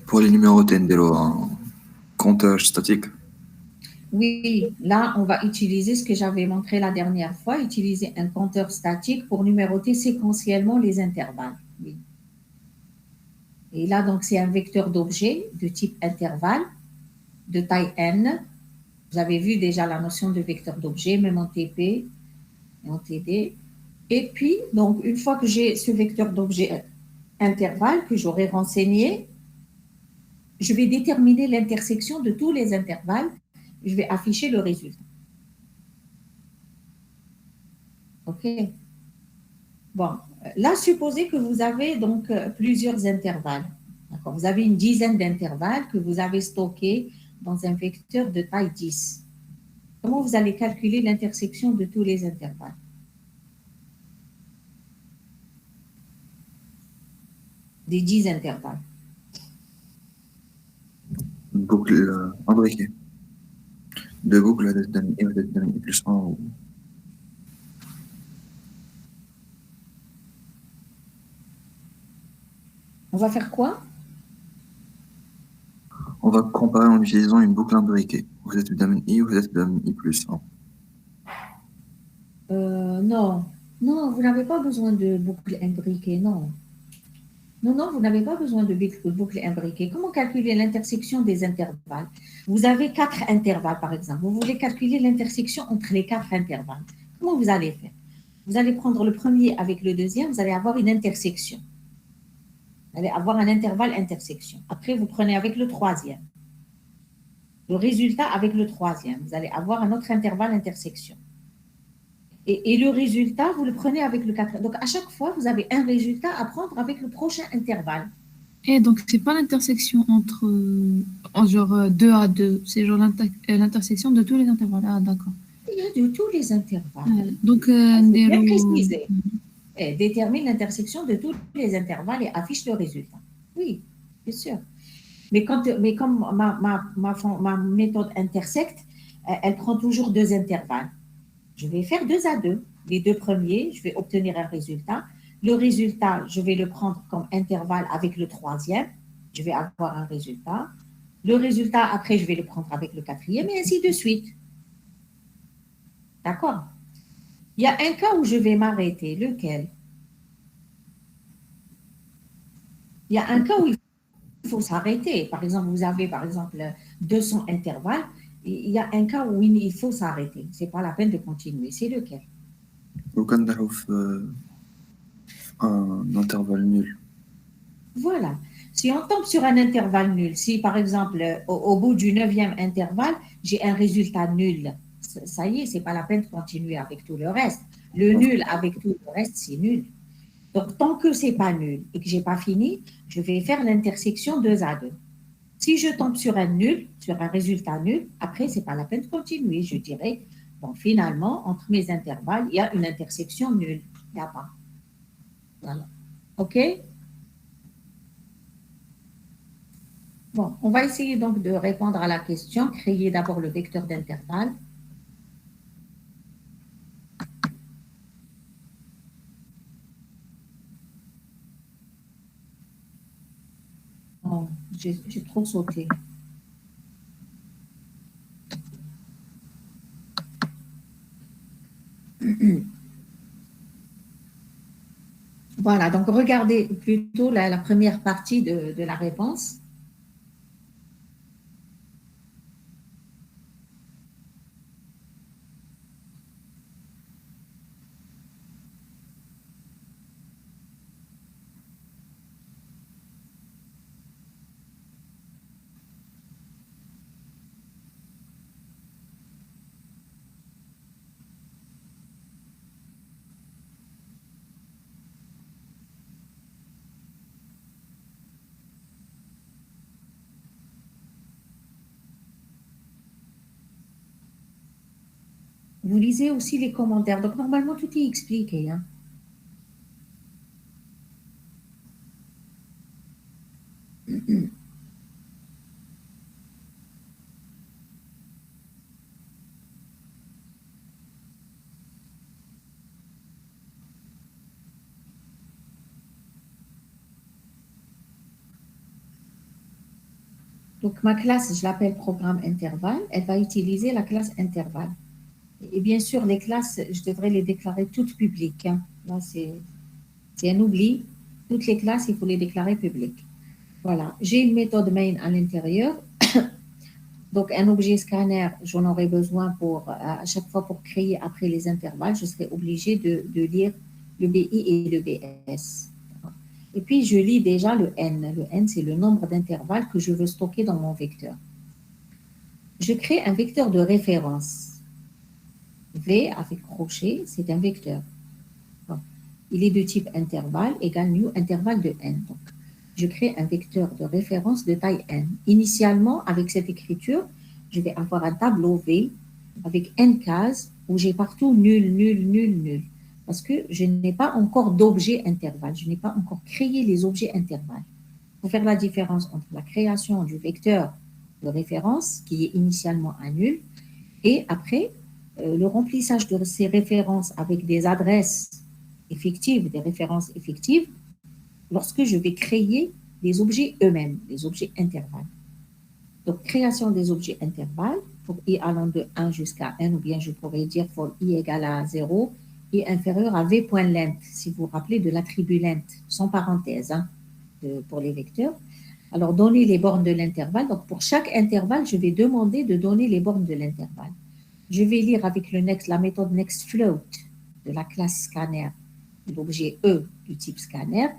Pour les numérotés, un comptage statique. Oui, là, on va utiliser ce que j'avais montré la dernière fois, utiliser un compteur statique pour numéroter séquentiellement les intervalles. Oui. Et là, donc, c'est un vecteur d'objet de type intervalle de taille n. Vous avez vu déjà la notion de vecteur d'objet, même en TP et en TD. Et puis, donc, une fois que j'ai ce vecteur d'objet intervalle que j'aurai renseigné, je vais déterminer l'intersection de tous les intervalles. Je vais afficher le résultat. OK. Bon, là, supposez que vous avez donc plusieurs intervalles. Vous avez une dizaine d'intervalles que vous avez stockés dans un vecteur de taille 10. Comment vous allez calculer l'intersection de tous les intervalles? Des 10 intervalles. Boucle imbriquée. Deux boucles I plus 1. On va faire quoi? On va comparer en utilisant une boucle imbriquée. Vous êtes d'un I, vous êtes d'un I plus 1. Non, non, vous n'avez pas besoin de boucle imbriquée, non. Non, non, vous n'avez pas besoin de boucle imbriquée. Comment calculer l'intersection des intervalles? Vous avez 4 intervalles, par exemple. Vous voulez calculer l'intersection entre les 4 intervalles. Comment vous allez faire? Vous allez prendre le premier avec le deuxième, vous allez avoir une intersection. Vous allez avoir un intervalle intersection. Après, vous prenez avec le troisième. Le résultat avec le troisième. Vous allez avoir un autre intervalle intersection. Et le résultat, vous le prenez avec le quatrième. Donc, à chaque fois, vous avez un résultat à prendre avec le prochain intervalle. Et donc, c'est pas l'intersection entre genre 2 à 2, c'est genre l'intersection de tous les intervalles. Ah, d'accord. Il y a de tous les intervalles. Donc, bien précisé. Et détermine l'intersection de tous les intervalles et affiche le résultat. Oui, bien sûr. Mais comme ma méthode intersecte, elle prend toujours 2 intervalles. Je vais faire 2 à 2. Les 2 premiers, je vais obtenir un résultat. Le résultat, je vais le prendre comme intervalle avec le troisième. Je vais avoir un résultat. Le résultat, après, je vais le prendre avec le quatrième et ainsi de suite. D'accord? Il y a un cas où je vais m'arrêter. Lequel? Il y a un cas où il faut s'arrêter. Par exemple, vous avez, par exemple, 200 intervalles. Il y a un cas où il faut s'arrêter. Ce n'est pas la peine de continuer. C'est lequel? Ou quand un intervalle nul. Voilà. Si on tombe sur un intervalle nul, si par exemple, au bout du 9e intervalle, j'ai un résultat nul, ça y est, ce n'est pas la peine de continuer avec tout le reste. Le nul avec tout le reste, c'est nul. Donc, tant que ce n'est pas nul et que je n'ai pas fini, je vais faire l'intersection 2 à 2. Si je tombe sur un nul, sur un résultat nul, après, ce n'est pas la peine de continuer. Je dirais, bon, finalement, entre mes intervalles, il y a une intersection nulle. Il n'y a pas. Voilà. OK? Bon, on va essayer donc de répondre à la question. Créer d'abord le vecteur d'intervalle. Oh, j'ai trop sauté. Voilà, donc regardez plutôt la première partie de la réponse. Vous lisez aussi les commentaires. Donc, normalement, tout est expliqué, hein. Donc, ma classe, je l'appelle programme intervalle. Elle va utiliser la classe intervalle. Et bien sûr, les classes, je devrais les déclarer toutes publiques, hein. Là, c'est un oubli. Toutes les classes, il faut les déclarer publiques. Voilà. J'ai une méthode main à l'intérieur. Donc, un objet scanner, j'en aurai besoin pour, à chaque fois pour créer après les intervalles, je serai obligée de lire le BI et le BS. Et puis, je lis déjà le N. Le N, c'est le nombre d'intervalles que je veux stocker dans mon vecteur. Je crée un vecteur de référence. V avec crochet, c'est un vecteur. Bon. Il est de type intervalle égale new intervalle de N. Donc, je crée un vecteur de référence de taille N. Initialement, avec cette écriture, je vais avoir un tableau V avec N cases où j'ai partout nul, nul, nul, nul. Parce que je n'ai pas encore d'objet intervalle. Je n'ai pas encore créé les objets intervalles. Pour faire la différence entre la création du vecteur de référence, qui est initialement un nul, et après, le remplissage de ces références avec des adresses effectives, des références effectives, lorsque je vais créer les objets eux-mêmes, les objets intervalles. Donc, création des objets intervalles pour i allant de 1 jusqu'à n, ou bien je pourrais dire for i égale à 0, i inférieur à v.length, si vous vous rappelez de l'attribut length, sans parenthèse, hein, pour les vecteurs. Alors, donner les bornes de l'intervalle. Donc, pour chaque intervalle, je vais demander de donner les bornes de l'intervalle. Je vais lire avec le next, la méthode nextFloat de la classe scanner, l'objet E du type scanner.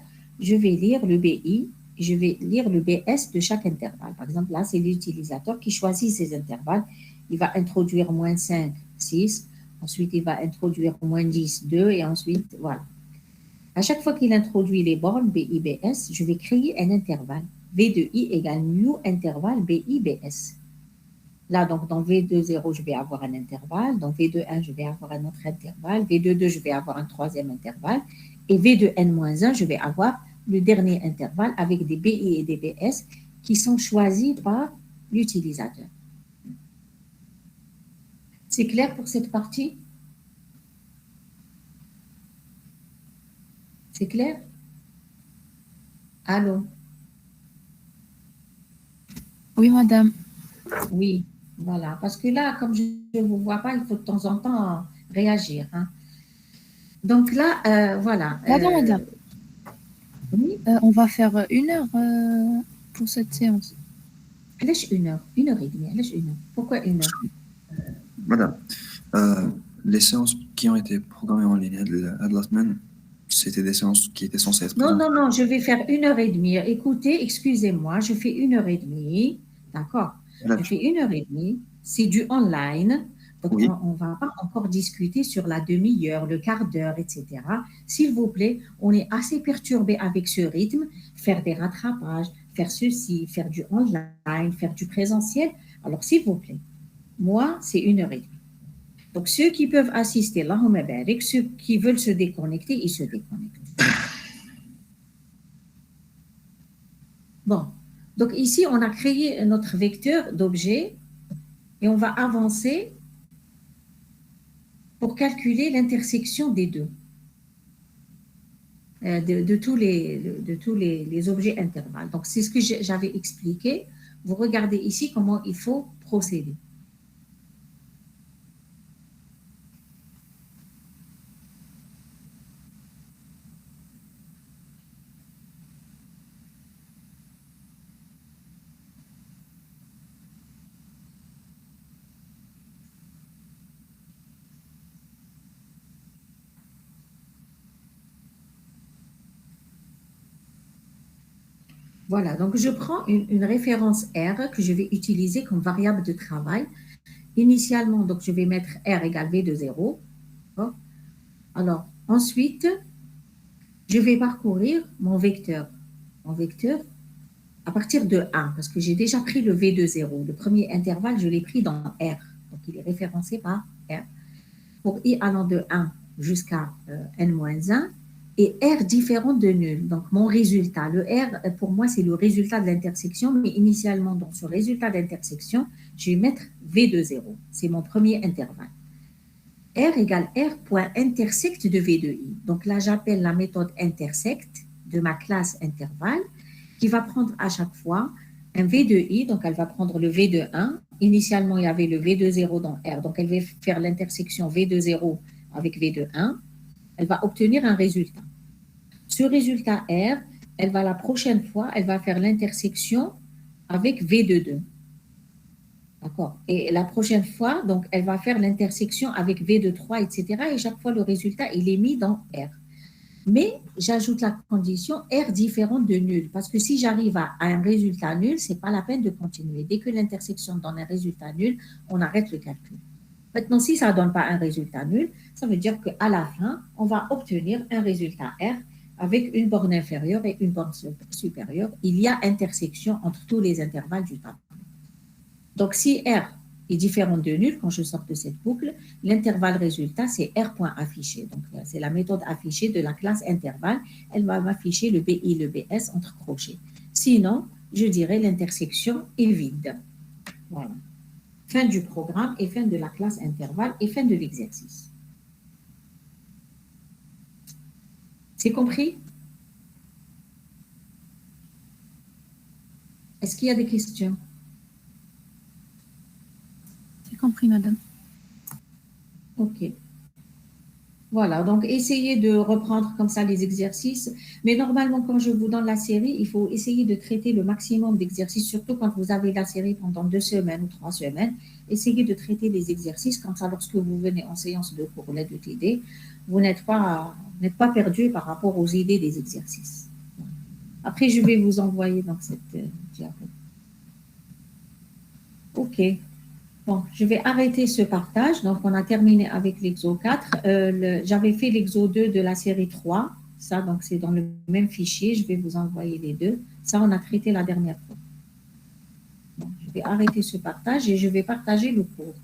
Je vais lire le BI, je vais lire le BS de chaque intervalle. Par exemple, là, c'est l'utilisateur qui choisit ses intervalles. Il va introduire moins 5, 6. Ensuite, il va introduire moins 10, 2. Et ensuite, voilà. À chaque fois qu'il introduit les bornes BI, BS, je vais créer un intervalle. V de I égale new intervalle BI, BS. Là, donc, dans V2.0, je vais avoir un intervalle. Dans V2.1, je vais avoir un autre intervalle. V2.2, je vais avoir un troisième intervalle. Et V2N-1, je vais avoir le dernier intervalle avec des BI et des BS qui sont choisis par l'utilisateur. C'est clair pour cette partie? C'est clair? Allô? Oui, madame. Oui, voilà. Parce que là, comme je ne vous vois pas, il faut de temps en temps réagir, hein. Donc là, voilà. Pardon, madame. Oui, On va faire 1 heure pour cette séance. laisse 1 heure, 1 heure et demie, laisse 1 heure. Pourquoi 1 heure? Madame, les séances qui ont été programmées en ligne de la semaine, c'était des séances qui étaient censées être Non, présentes. non, non, je vais faire 1 heure et demie. Écoutez, excusez-moi, je fais 1 heure et demie. D'accord? Là, Je fais 1 heure et demie. C'est du online. Donc, oui, on ne va pas encore discuter sur la demi-heure, le quart d'heure, etc. S'il vous plaît, on est assez perturbé avec ce rythme. Faire des rattrapages, faire ceci, faire du online, faire du présentiel. Alors, s'il vous plaît, moi, c'est 1 heure et demie. Donc, ceux qui peuvent assister, Allahumma barik, ceux qui veulent se déconnecter, ils se déconnectent. Bon, donc ici, on a créé notre vecteur d'objets et on va avancer pour calculer l'intersection des deux, de tous les objets intervalles. Donc, c'est ce que j'avais expliqué. Vous regardez ici comment il faut procéder. Voilà, donc je prends une référence R que je vais utiliser comme variable de travail. Initialement, donc je vais mettre R égale V de 0. Alors, ensuite, je vais parcourir mon vecteur. Mon vecteur à partir de 1, parce que j'ai déjà pris le V de 0. Le premier intervalle, je l'ai pris dans R. Donc, il est référencé par R. Pour I allant de 1 jusqu'à N-1, et R différent de nul. Donc, mon résultat, le R, pour moi, c'est le résultat de l'intersection, mais initialement, dans ce résultat d'intersection, je vais mettre V de 0. C'est mon premier intervalle. R égale R point intersect de V de I. Donc là, j'appelle la méthode intersect de ma classe intervalle qui va prendre à chaque fois un V de I. Donc, elle va prendre le V de 1. Initialement, il y avait le V de 0 dans R. Donc, elle va faire l'intersection V de 0 avec V de 1. Elle va obtenir un résultat. Ce résultat R, elle va la prochaine fois, elle va faire l'intersection avec V de 2. D'accord. Et la prochaine fois, donc, elle va faire l'intersection avec V de 3, etc. Et chaque fois, le résultat, il est mis dans R. Mais j'ajoute la condition R différente de nul. Parce que si j'arrive à un résultat nul, ce n'est pas la peine de continuer. Dès que l'intersection donne un résultat nul, on arrête le calcul. Maintenant, si ça ne donne pas un résultat nul, ça veut dire qu'à la fin, on va obtenir un résultat R avec une borne inférieure et une borne supérieure. Il y a intersection entre tous les intervalles du tableau. Donc, si R est différent de nul, quand je sors de cette boucle, l'intervalle résultat, c'est R point affiché. Donc, c'est la méthode affichée de la classe intervalle. Elle va m'afficher le BI, le BS entre crochets. Sinon, je dirais l'intersection est vide. Voilà. Fin du programme et fin de la classe intervalle et fin de l'exercice. C'est compris? Est-ce qu'il y a des questions? C'est compris, madame. Ok. Voilà, donc essayez de reprendre comme ça les exercices. Mais normalement, quand je vous donne la série, il faut essayer de traiter le maximum d'exercices, surtout quand vous avez la série pendant 2 semaines ou 3 semaines. Essayez de traiter les exercices, comme ça, lorsque vous venez en séance de cours l'aide de TD, vous n'êtes pas perdu par rapport aux idées des exercices. Après, je vais vous envoyer dans cette diapo. Ok. Bon, je vais arrêter ce partage. Donc, on a terminé avec l'exo 4. J'avais fait l'exo 2 de la série 3. Ça, donc, c'est dans le même fichier. Je vais vous envoyer les deux. Ça, on a traité la dernière fois. Bon, je vais arrêter ce partage et je vais partager le cours.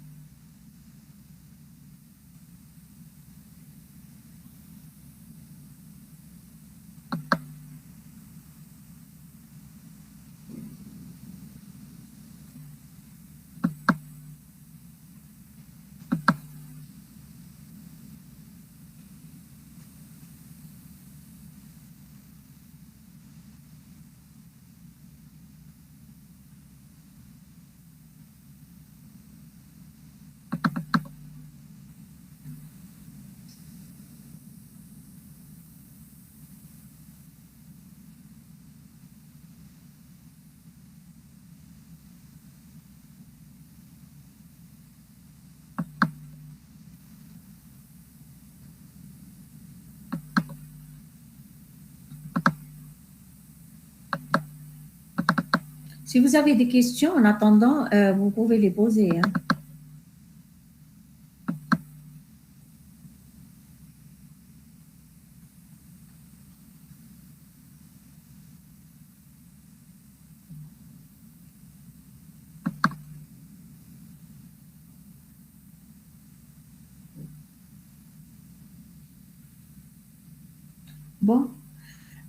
Si vous avez des questions, en attendant, vous pouvez les poser. Hein. Bon.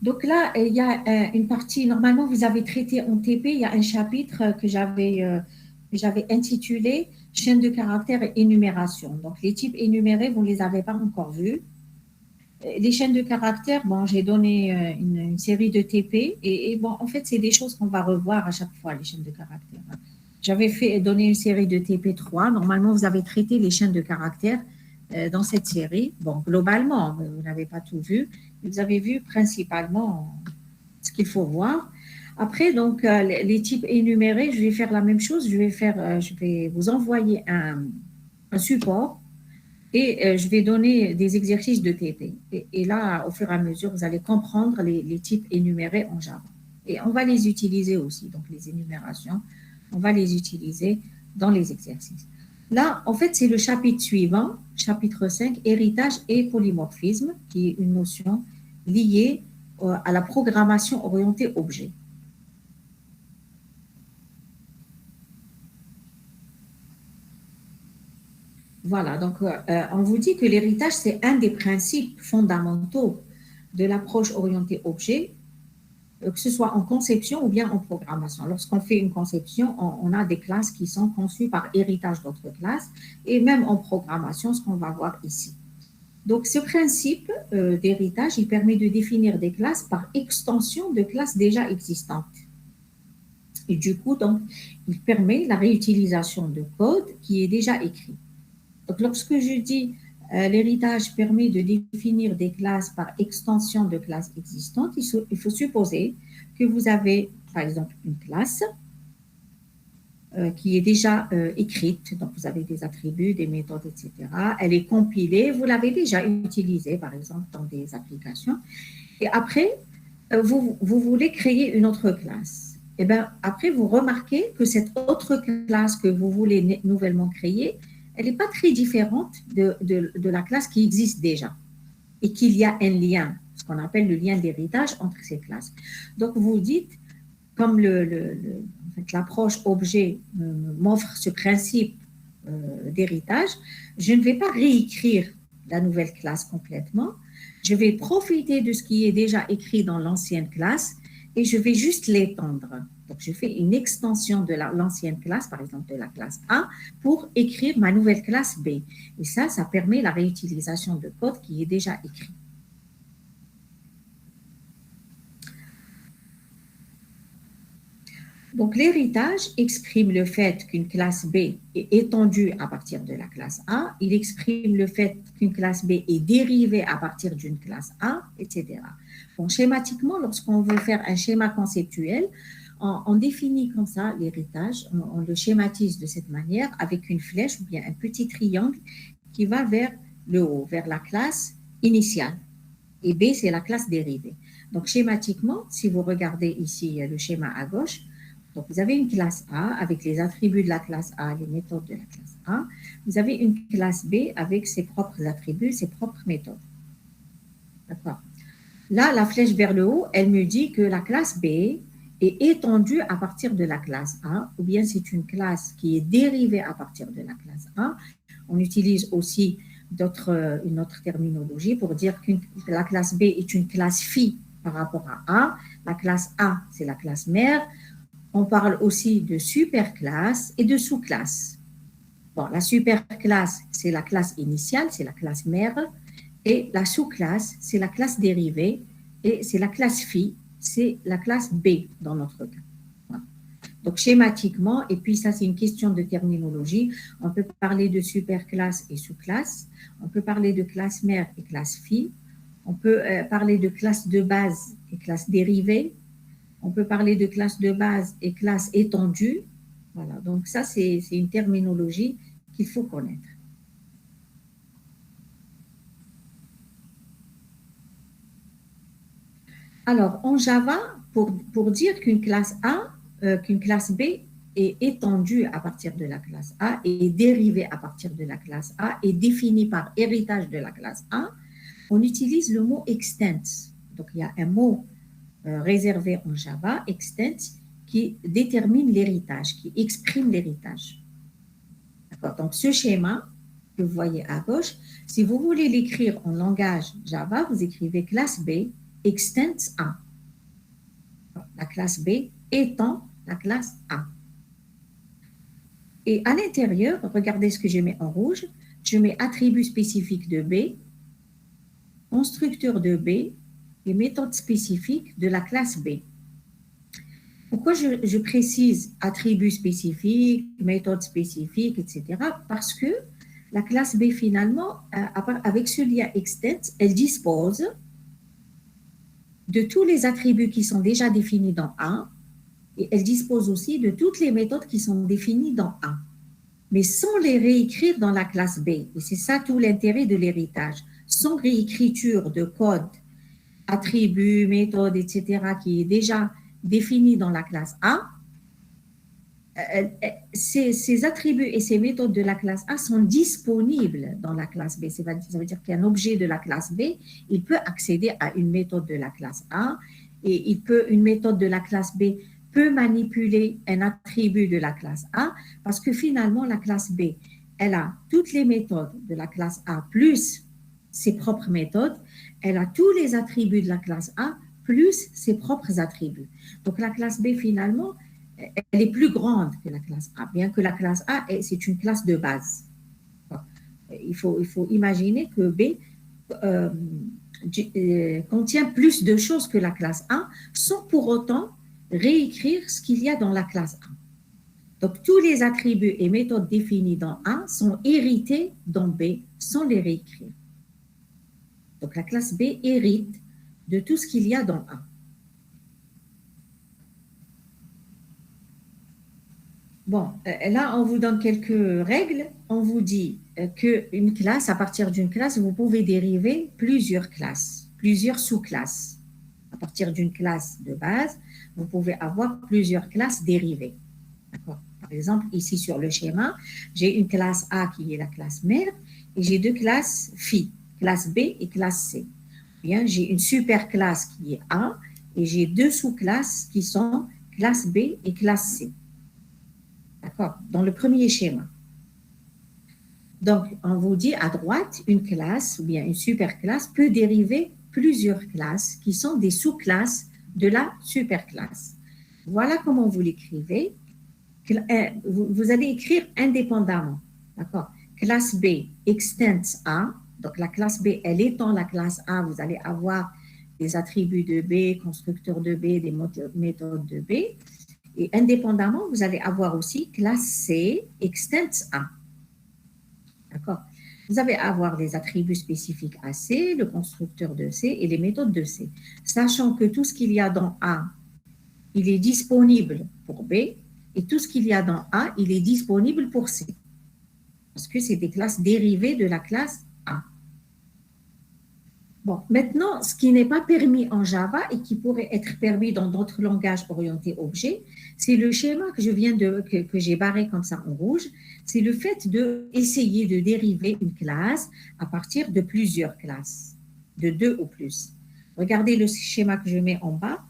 Donc là, il y a une partie, normalement, vous avez traité en TP, il y a un chapitre que j'avais intitulé « Chaîne de caractères et énumération ». Donc, les types énumérés, vous ne les avez pas encore vus. Les chaînes de caractères, bon, j'ai donné une série de TP et bon, en fait, c'est des choses qu'on va revoir à chaque fois, les chaînes de caractères. J'avais donné une série de TP3. Normalement, vous avez traité les chaînes de caractères dans cette série. Bon, globalement, vous n'avez pas tout vu. Vous avez vu principalement ce qu'il faut voir. Après, donc, les types énumérés, je vais faire la même chose. Je vais vous envoyer un support et je vais donner des exercices de TP. Et là, au fur et à mesure, vous allez comprendre les types énumérés en Java. Et on va les utiliser aussi, donc les énumérations, on va les utiliser dans les exercices. Là, en fait, c'est le chapitre suivant, chapitre 5, héritage et polymorphisme, qui est une notion liée à la programmation orientée objet. Voilà, donc on vous dit que l'héritage, c'est un des principes fondamentaux de l'approche orientée objet, que ce soit en conception ou bien en programmation. Lorsqu'on fait une conception, on a des classes qui sont conçues par héritage d'autres classes, et même en programmation, ce qu'on va voir ici. Donc, ce principe d'héritage, il permet de définir des classes par extension de classes déjà existantes. Et du coup, donc, il permet la réutilisation de code qui est déjà écrit. Donc, lorsque je dis l'héritage permet de définir des classes par extension de classes existantes, il faut supposer que vous avez, par exemple, une classe qui est déjà écrite, donc vous avez des attributs, des méthodes, etc. Elle est compilée, vous l'avez déjà utilisée, par exemple, dans des applications. Et après, vous voulez créer une autre classe. Et bien, après, vous remarquez que cette autre classe que vous voulez nouvellement créer, elle n'est pas très différente de la classe qui existe déjà et qu'il y a un lien, ce qu'on appelle le lien d'héritage entre ces classes. Donc, vous dites, comme l'approche objet m'offre ce principe d'héritage, je ne vais pas réécrire la nouvelle classe complètement, je vais profiter de ce qui est déjà écrit dans l'ancienne classe et je vais juste l'étendre. Donc, je fais une extension de l'ancienne classe, par exemple de la classe A, pour écrire ma nouvelle classe B. Et ça permet la réutilisation de code qui est déjà écrit. Donc, l'héritage exprime le fait qu'une classe B est étendue à partir de la classe A. Il exprime le fait qu'une classe B est dérivée à partir d'une classe A, etc. Bon, schématiquement, lorsqu'on veut faire un schéma conceptuel, on définit comme ça l'héritage, on le schématise de cette manière avec une flèche ou bien un petit triangle qui va vers le haut, vers la classe initiale. Et B, c'est la classe dérivée. Donc, schématiquement, si vous regardez ici le schéma à gauche, donc vous avez une classe A avec les attributs de la classe A, les méthodes de la classe A. Vous avez une classe B avec ses propres attributs, ses propres méthodes. D'accord. Là, la flèche vers le haut, elle me dit que la classe B est étendue à partir de la classe A, ou bien c'est une classe qui est dérivée à partir de la classe A. On utilise aussi une autre terminologie pour dire que la classe B est une classe phi par rapport à A. La classe A, c'est la classe mère. On parle aussi de superclasse et de sous-classe. Bon, la superclasse, c'est la classe initiale, c'est la classe mère. Et la sous-classe, c'est la classe dérivée. Et c'est la classe phi, c'est la classe B dans notre cas. Voilà. Donc, schématiquement, et puis ça, c'est une question de terminologie, on peut parler de superclasse et sous-classe. On peut parler de classe mère et classe phi. On peut parler de classe de base et classe dérivée. On peut parler de classe de base et classe étendue. Voilà, donc ça, c'est une terminologie qu'il faut connaître. Alors, en Java, pour dire qu'une classe A, qu'une classe B est étendue à partir de la classe A et dérivée à partir de la classe A et définie par héritage de la classe A, on utilise le mot extends. Donc, il y a un mot réservé en Java, extends, qui détermine l'héritage, qui exprime l'héritage. D'accord. Donc, ce schéma que vous voyez à gauche, si vous voulez l'écrire en langage Java, vous écrivez classe B, extends A. La classe B étant la classe A. Et à l'intérieur, regardez ce que je mets en rouge, je mets attribut spécifique de B, constructeur de B, et méthode spécifique de la classe B. Pourquoi je précise attribut spécifique, méthode spécifique, etc. Parce que la classe B, finalement, avec ce lien extend, elle dispose de tous les attributs qui sont déjà définis dans A, et elle dispose aussi de toutes les méthodes qui sont définies dans A, mais sans les réécrire dans la classe B. Et c'est ça tout l'intérêt de l'héritage. Sans réécriture de code, attributs, méthodes, etc., qui est déjà définis dans la classe A, ces attributs et ces méthodes de la classe A sont disponibles dans la classe B. Ça veut dire qu'un objet de la classe B, il peut accéder à une méthode de la classe A et une méthode de la classe B peut manipuler un attribut de la classe A parce que finalement, la classe B, elle a toutes les méthodes de la classe A plus ses propres méthodes. Elle a tous les attributs de la classe A plus ses propres attributs. Donc, la classe B, finalement, elle est plus grande que la classe A, bien que la classe A, c'est une classe de base. Il faut imaginer que B contient plus de choses que la classe A, sans pour autant réécrire ce qu'il y a dans la classe A. Donc, tous les attributs et méthodes définis dans A sont hérités dans B sans les réécrire. Donc, la classe B hérite de tout ce qu'il y a dans A. Bon, là, on vous donne quelques règles. On vous dit qu'une classe, à partir d'une classe, vous pouvez dériver plusieurs classes, plusieurs sous-classes. À partir d'une classe de base, vous pouvez avoir plusieurs classes dérivées. D'accord ? Par exemple, ici sur le schéma, j'ai une classe A qui est la classe mère et j'ai deux classes filles, classe B et classe C. Bien, j'ai une super classe qui est A et j'ai deux sous-classes qui sont classe B et classe C. D'accord? Dans le premier schéma. Donc, on vous dit à droite, une classe ou bien une super classe peut dériver plusieurs classes qui sont des sous-classes de la super classe. Voilà comment vous l'écrivez. Vous allez écrire indépendamment. D'accord? Classe B extends A. Donc, la classe B, elle étend la classe A. Vous allez avoir des attributs de B, constructeurs de B, des méthodes de B. Et indépendamment, vous allez avoir aussi classe C extends A. D'accord? Vous allez avoir les attributs spécifiques à C, le constructeur de C et les méthodes de C. Sachant que tout ce qu'il y a dans A, il est disponible pour B et tout ce qu'il y a dans A, il est disponible pour C. Parce que c'est des classes dérivées de la classe A. Bon, maintenant, ce qui n'est pas permis en Java et qui pourrait être permis dans d'autres langages orientés objets, c'est le schéma que j'ai barré comme ça en rouge. C'est le fait d'essayer de dériver une classe à partir de plusieurs classes, de 2 ou plus. Regardez le schéma que je mets en bas.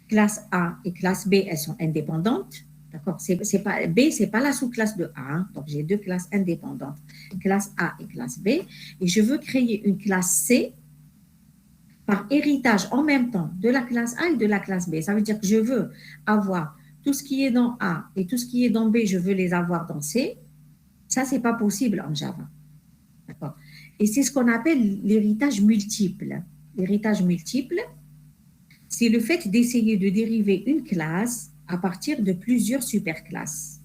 Classe A et classe B, elles sont indépendantes. D'accord? B, ce n'est pas la sous-classe de A. Hein. Donc, j'ai deux classes indépendantes, classe A et classe B. Et je veux créer une classe C par héritage en même temps de la classe A et de la classe B. Ça veut dire que je veux avoir tout ce qui est dans A et tout ce qui est dans B, je veux les avoir dans C. Ça, ce n'est pas possible en Java. D'accord? Et c'est ce qu'on appelle l'héritage multiple. L'héritage multiple, c'est le fait d'essayer de dériver une classe à partir de plusieurs superclasses.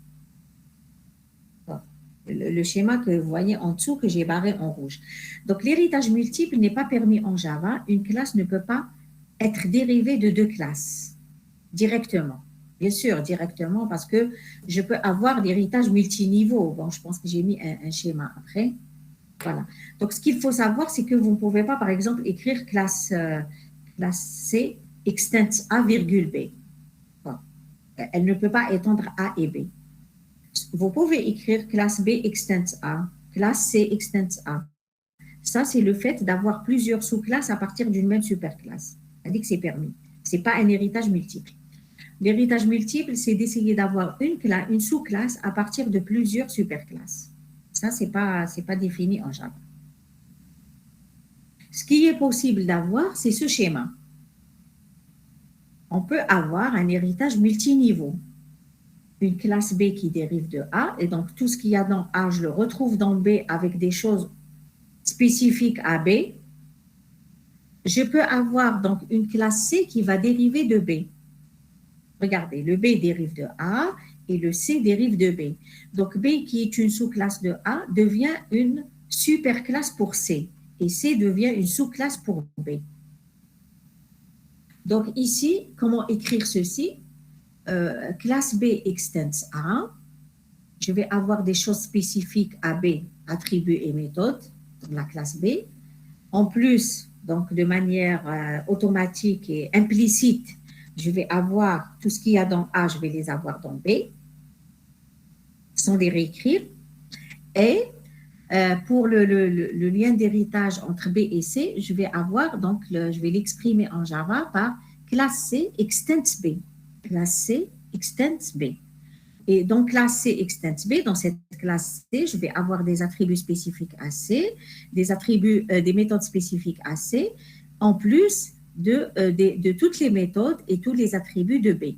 Le schéma que vous voyez en dessous, que j'ai barré en rouge. Donc, l'héritage multiple n'est pas permis en Java. Une classe ne peut pas être dérivée de deux classes directement. Bien sûr, directement, parce que je peux avoir l'héritage multiniveau. Bon, je pense que j'ai mis un schéma après. Voilà. Donc, ce qu'il faut savoir, c'est que vous ne pouvez pas, par exemple, écrire classe C extends A virgule B. Bon. Elle ne peut pas étendre A et B. Vous pouvez écrire classe B extends A, classe C extends A. Ça, c'est le fait d'avoir plusieurs sous-classes à partir d'une même superclasse. Ça dit que c'est permis. Ce n'est pas un héritage multiple. L'héritage multiple, c'est d'essayer d'avoir une sous-classe à partir de plusieurs superclasses. Ça, ce n'est pas défini en Java. Ce qui est possible d'avoir, c'est ce schéma. On peut avoir un héritage multiniveau. Une classe B qui dérive de A, et donc tout ce qu'il y a dans A, je le retrouve dans B avec des choses spécifiques à B. Je peux avoir donc une classe C qui va dériver de B. Regardez, le B dérive de A et le C dérive de B. Donc B, qui est une sous-classe de A, devient une superclasse pour C, et C devient une sous-classe pour B. Donc ici, comment écrire ceci? Classe B extends A, je vais avoir des choses spécifiques à B, attributs et méthodes, dans la classe B. En plus, donc de manière automatique et implicite, je vais avoir tout ce qu'il y a dans A, je vais les avoir dans B, sans les réécrire. Et pour le lien d'héritage entre B et C, je vais avoir, donc, je vais l'exprimer en Java par classe C extends B. Classe C extends B. Et donc, classe C extends B, dans cette classe C, je vais avoir des attributs spécifiques à C, des attributs, des méthodes spécifiques à C, en plus de toutes les méthodes et tous les attributs de B.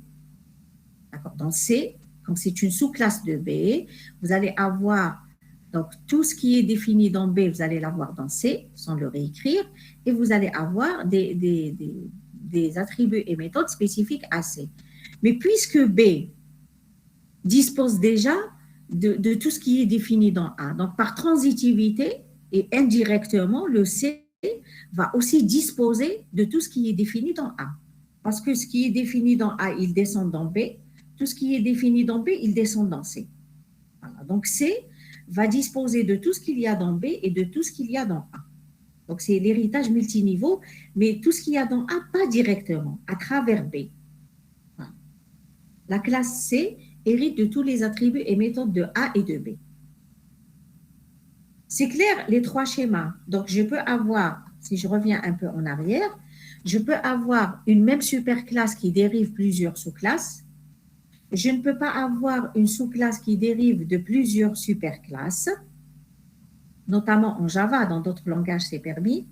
D'accord. Dans C, comme c'est une sous-classe de B, vous allez avoir donc tout ce qui est défini dans B, vous allez l'avoir dans C, sans le réécrire, et vous allez avoir des attributs et méthodes spécifiques à C. Mais puisque B dispose déjà de tout ce qui est défini dans A, donc par transitivité et indirectement, le C va aussi disposer de tout ce qui est défini dans A. Parce que ce qui est défini dans A, il descend dans B. Tout ce qui est défini dans B, il descend dans C. Voilà. Donc, C va disposer de tout ce qu'il y a dans B et de tout ce qu'il y a dans A. Donc, c'est l'héritage multiniveau, mais tout ce qu'il y a dans A, pas directement, à travers B. Voilà. La classe C hérite de tous les attributs et méthodes de A et de B. C'est clair, les trois schémas. Donc, je peux avoir, si je reviens un peu en arrière, je peux avoir une même superclasse qui dérive plusieurs sous-classes. Je ne peux pas avoir une sous-classe qui dérive de plusieurs superclasses, notamment en Java, dans d'autres langages, c'est permis.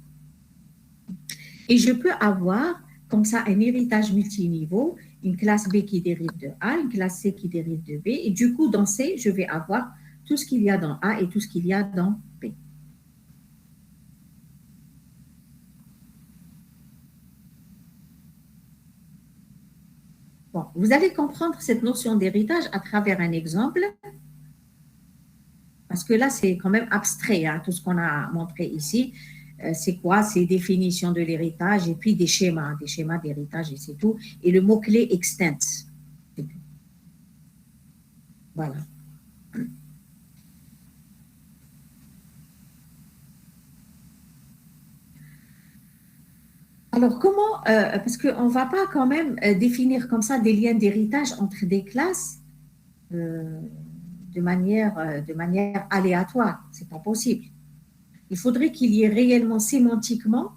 Et je peux avoir, comme ça, un héritage multiniveau, une classe B qui dérive de A, une classe C qui dérive de B. Et du coup, dans C, je vais avoir tout ce qu'il y a dans A et tout ce qu'il y a dans B. Bon, vous allez comprendre cette notion d'héritage à travers un exemple, parce que là, c'est quand même abstrait, hein, tout ce qu'on a montré ici. C'est quoi? C'est définition de l'héritage et puis des schémas d'héritage et c'est tout. Et le mot-clé extends. Voilà. Alors, comment, parce qu'on ne va pas quand même définir comme ça des liens d'héritage entre des classes de manière aléatoire. Ce n'est pas possible. Il faudrait qu'il y ait réellement sémantiquement,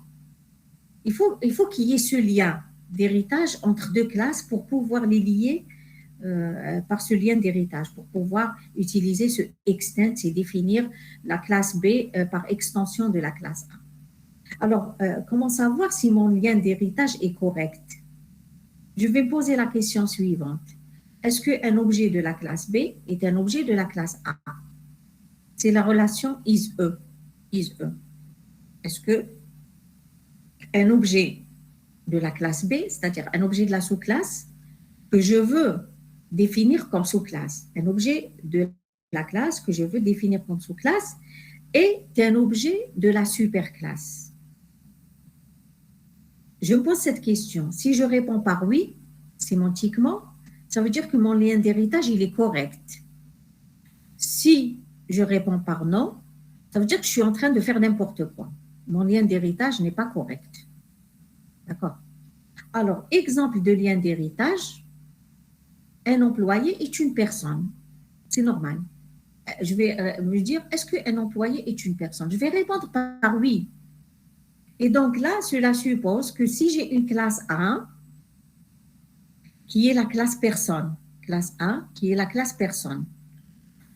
il faut qu'il y ait ce lien d'héritage entre deux classes pour pouvoir les lier par ce lien d'héritage, pour pouvoir utiliser ce extend et définir la classe B par extension de la classe A. Alors, comment savoir si mon lien d'héritage est correct? Je vais poser la question suivante. Est-ce qu'un objet de la classe B est un objet de la classe A? C'est la relation is-E. Est-ce que un objet de la classe B, c'est-à-dire un objet de la sous-classe, que je veux définir comme sous-classe, un objet de la classe que je veux définir comme sous-classe, est un objet de la superclasse? Je me pose cette question. Si je réponds par oui, sémantiquement, ça veut dire que mon lien d'héritage, il est correct. Si je réponds par non, ça veut dire que je suis en train de faire n'importe quoi. Mon lien d'héritage n'est pas correct. D'accord? Alors, exemple de lien d'héritage, un employé est une personne. C'est normal. Je vais me dire, est-ce qu'un employé est une personne? Je vais répondre par oui. Et donc là, cela suppose que si j'ai une classe A, qui est la classe personne, classe A, qui est la classe personne.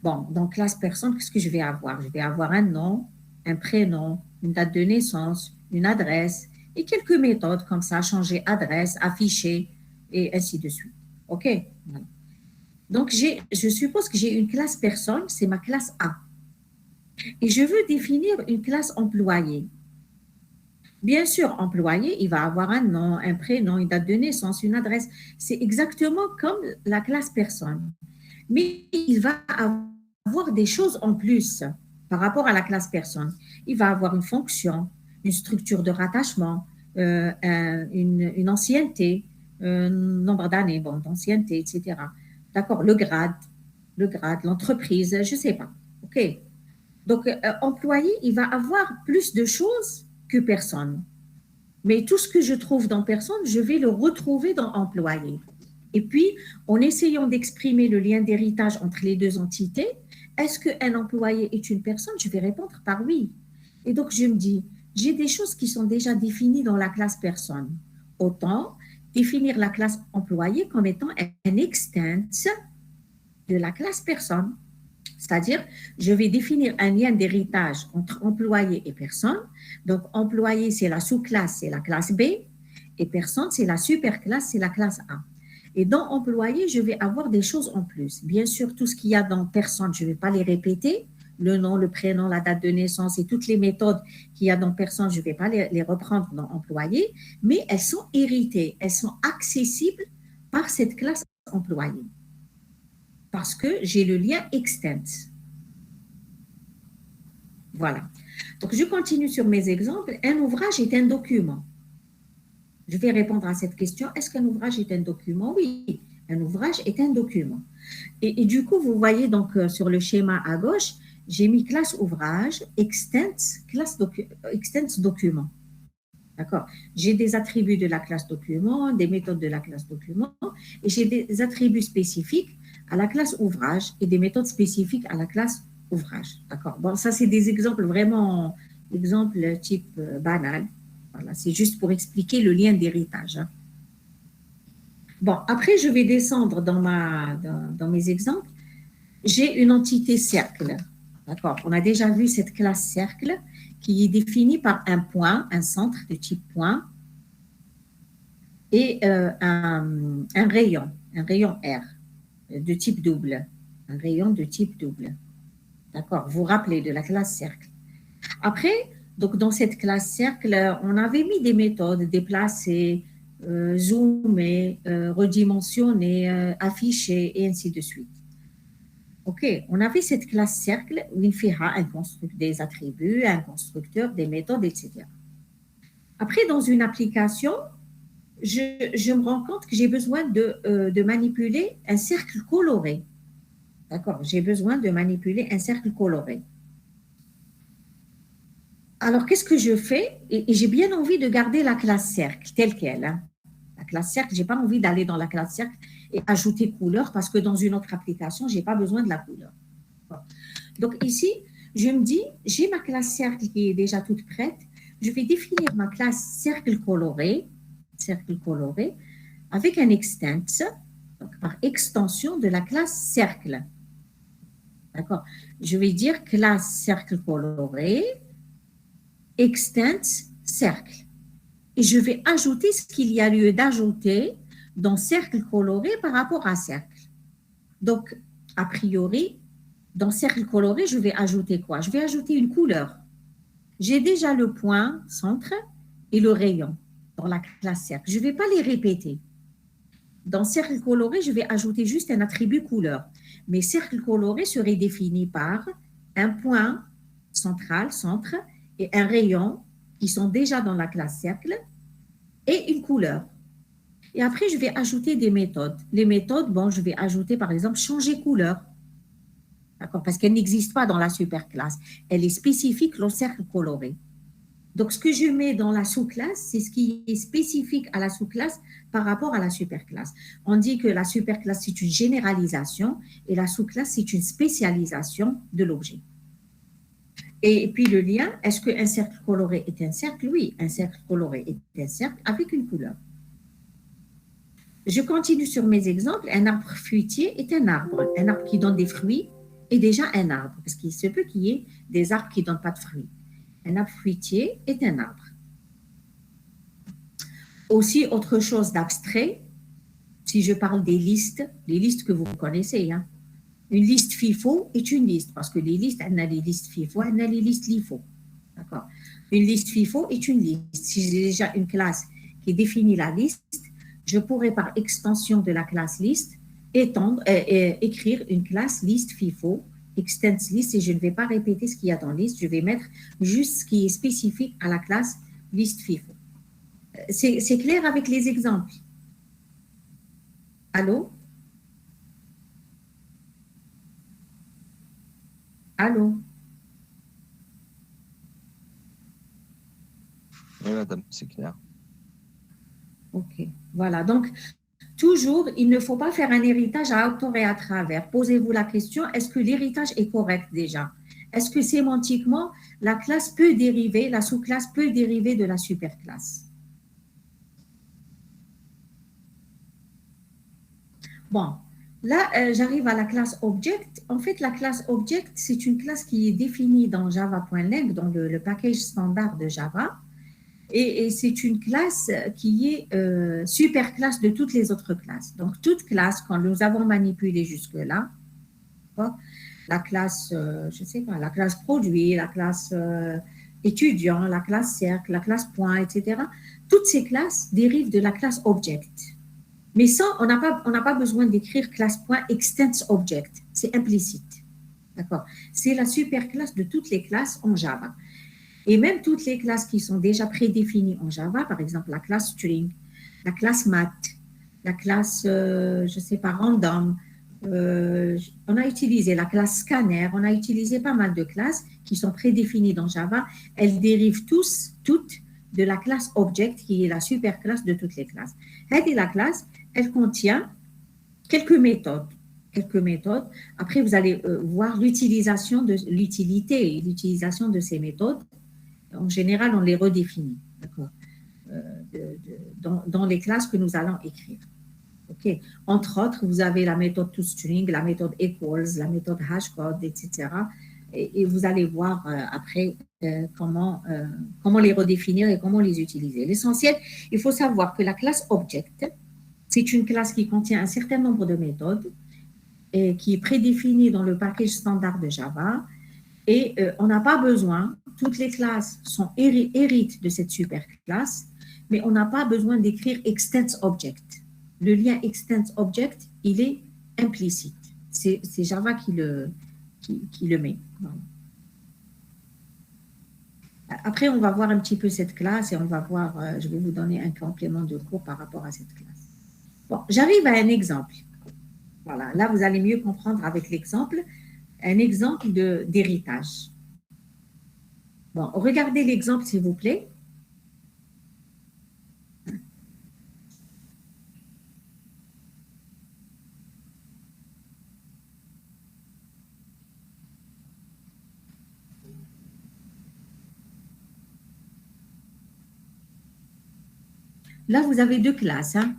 Bon, dans classe personne, qu'est-ce que je vais avoir? Je vais avoir un nom, un prénom, une date de naissance, une adresse et quelques méthodes comme ça, changer adresse, afficher et ainsi de suite. OK? Donc, je suppose que j'ai une classe personne, c'est ma classe A. Et je veux définir une classe employé. Bien sûr, employé, il va avoir un nom, un prénom, une date de naissance, une adresse. C'est exactement comme la classe personne. Mais il va avoir des choses en plus par rapport à la classe personne. Il va avoir une fonction, une structure de rattachement, une ancienneté, nombre d'années d'ancienneté, etc. D'accord, le grade, l'entreprise, je ne sais pas. OK. Donc, employé, il va avoir plus de choses que personne. Mais tout ce que je trouve dans personne, je vais le retrouver dans employé. Et puis, en essayant d'exprimer le lien d'héritage entre les deux entités, est-ce qu'un employé est une personne? Je vais répondre par oui. Et donc, je me dis, j'ai des choses qui sont déjà définies dans la classe personne. Autant définir la classe employé comme étant un extense de la classe personne. C'est-à-dire, je vais définir un lien d'héritage entre employé et personne. Donc, employé, c'est la sous-classe, c'est la classe B, et personne, c'est la superclasse, c'est la classe A. Et dans employé, je vais avoir des choses en plus. Bien sûr, tout ce qu'il y a dans personne, je ne vais pas les répéter. Le nom, le prénom, la date de naissance et toutes les méthodes qu'il y a dans personne, je ne vais pas les reprendre dans employé, mais elles sont héritées, elles sont accessibles par cette classe employé. Parce que j'ai le lien extens. Voilà. Donc, je continue sur mes exemples. Un ouvrage est un document. Je vais répondre à cette question. Est-ce qu'un ouvrage est un document? Oui, un ouvrage est un document. Et du coup, vous voyez donc sur le schéma à gauche, j'ai mis classe ouvrage, extens document. D'accord? J'ai des attributs de la classe document, des méthodes de la classe document, et j'ai des attributs spécifiques à la classe ouvrage et des méthodes spécifiques à la classe ouvrage. D'accord? Bon, ça, c'est des exemples vraiment, exemples type banal. Voilà, c'est juste pour expliquer le lien d'héritage. Hein. Bon, après, je vais descendre dans mes exemples. J'ai une entité cercle. D'accord? On a déjà vu cette classe cercle qui est définie par un point, un centre de type point, et un rayon R de type double. Un rayon de type double. D'accord? Vous vous rappelez de la classe cercle. Après, donc dans cette classe cercle, on avait mis des méthodes, déplacer, zoomer, redimensionner, afficher, et ainsi de suite. OK, on avait cette classe cercle où il fera des attributs, un constructeur, des méthodes, etc. Après, dans une application, je me rends compte que j'ai besoin de manipuler un cercle coloré. D'accord, j'ai besoin de manipuler un cercle coloré. Alors, qu'est-ce que je fais? Et j'ai bien envie de garder la classe cercle telle qu'elle. Hein. La classe cercle, je n'ai pas envie d'aller dans la classe cercle et ajouter couleur parce que dans une autre application, je n'ai pas besoin de la couleur. Donc ici, je me dis, j'ai ma classe cercle qui est déjà toute prête. Je vais définir ma classe cercle coloré avec un extens, donc par extension de la classe cercle. D'accord? Je vais dire classe cercle coloré, extens cercle. Et je vais ajouter ce qu'il y a lieu d'ajouter dans cercle coloré par rapport à cercle. Donc, a priori, dans cercle coloré, je vais ajouter quoi? Je vais ajouter une couleur. J'ai déjà le point centre et le rayon dans la classe cercle. Je ne vais pas les répéter. Dans cercle coloré, je vais ajouter juste un attribut couleur. Mais cercle coloré serait défini par un point central, centre, et un rayon qui sont déjà dans la classe cercle et une couleur. Et après, je vais ajouter des méthodes. Les méthodes, bon, je vais ajouter par exemple changer couleur. D'accord? Parce qu'elle n'existe pas dans la superclasse. Elle est spécifique au cercle coloré. Donc, ce que je mets dans la sous-classe, c'est ce qui est spécifique à la sous-classe par rapport à la superclasse. On dit que la superclasse, c'est une généralisation et la sous-classe, c'est une spécialisation de l'objet. Et puis le lien, est-ce qu'un cercle coloré est un cercle? Oui, un cercle coloré est un cercle avec une couleur. Je continue sur mes exemples. Un arbre fruitier est un arbre. Un arbre qui donne des fruits est déjà un arbre, parce qu'il se peut qu'il y ait des arbres qui ne donnent pas de fruits. Un arbre fruitier est un arbre. Aussi, autre chose d'abstrait, si je parle des listes que vous connaissez, hein. Une liste FIFO est une liste, parce que les listes, on a les listes FIFO, on a les listes LIFO. D'accord? Une liste FIFO est une liste. Si j'ai déjà une classe qui définit la liste, je pourrais par extension de la classe liste écrire une classe liste FIFO, extends list, et je ne vais pas répéter ce qu'il y a dans liste, je vais mettre juste ce qui est spécifique à la classe liste FIFO. C'est clair avec les exemples? Allô? Allô? Oui, madame, c'est clair. OK. Voilà. Donc, toujours, il ne faut pas faire un héritage à tort et à travers. Posez-vous la question, est-ce que l'héritage est correct déjà? Est-ce que sémantiquement, la classe peut dériver, la sous-classe peut dériver de la superclasse? Bon, là, j'arrive à la classe object. En fait, la classe object, c'est une classe qui est définie dans java.lang, dans le package standard de Java. Et c'est une classe qui est superclasse de toutes les autres classes. Donc, toute classe, quand nous avons manipulé jusque-là, la classe, je ne sais pas, la classe produit, la classe étudiant, la classe cercle, la classe point, etc., toutes ces classes dérivent de la classe object. Mais ça, on n'a pas besoin d'écrire classe.extends object. C'est implicite. D'accord? C'est la superclasse de toutes les classes en Java. Et même toutes les classes qui sont déjà prédéfinies en Java, par exemple la classe string, la classe math, la classe, je ne sais pas, random, on a utilisé la classe scanner, on a utilisé pas mal de classes qui sont prédéfinies dans Java. Elles dérivent toutes de la classe object qui est la superclasse de toutes les classes. Et la classe, elle contient quelques méthodes. Après, vous allez voir l'utilisation de l'utilité et l'utilisation de ces méthodes. En général, on les redéfinit, d'accord, dans les classes que nous allons écrire. Okay. Entre autres, vous avez la méthode toString, la méthode equals, la méthode hashcode, etc. Et vous allez voir après comment les redéfinir et comment les utiliser. L'essentiel, il faut savoir que la classe object, c'est une classe qui contient un certain nombre de méthodes et qui est prédéfinie dans le package standard de Java. Et on n'a pas besoin, toutes les classes héritent de cette superclasse, mais on n'a pas besoin d'écrire extends object. Le lien extends object, il est implicite. C'est Java qui le met. Voilà. Après, on va voir un petit peu cette classe et on va voir, je vais vous donner un complément de cours par rapport à cette classe. Bon, j'arrive à un exemple. Voilà, là, vous allez mieux comprendre avec l'exemple. Un exemple d'héritage. Bon, regardez l'exemple, s'il vous plaît. Là, vous avez deux classes. Hein.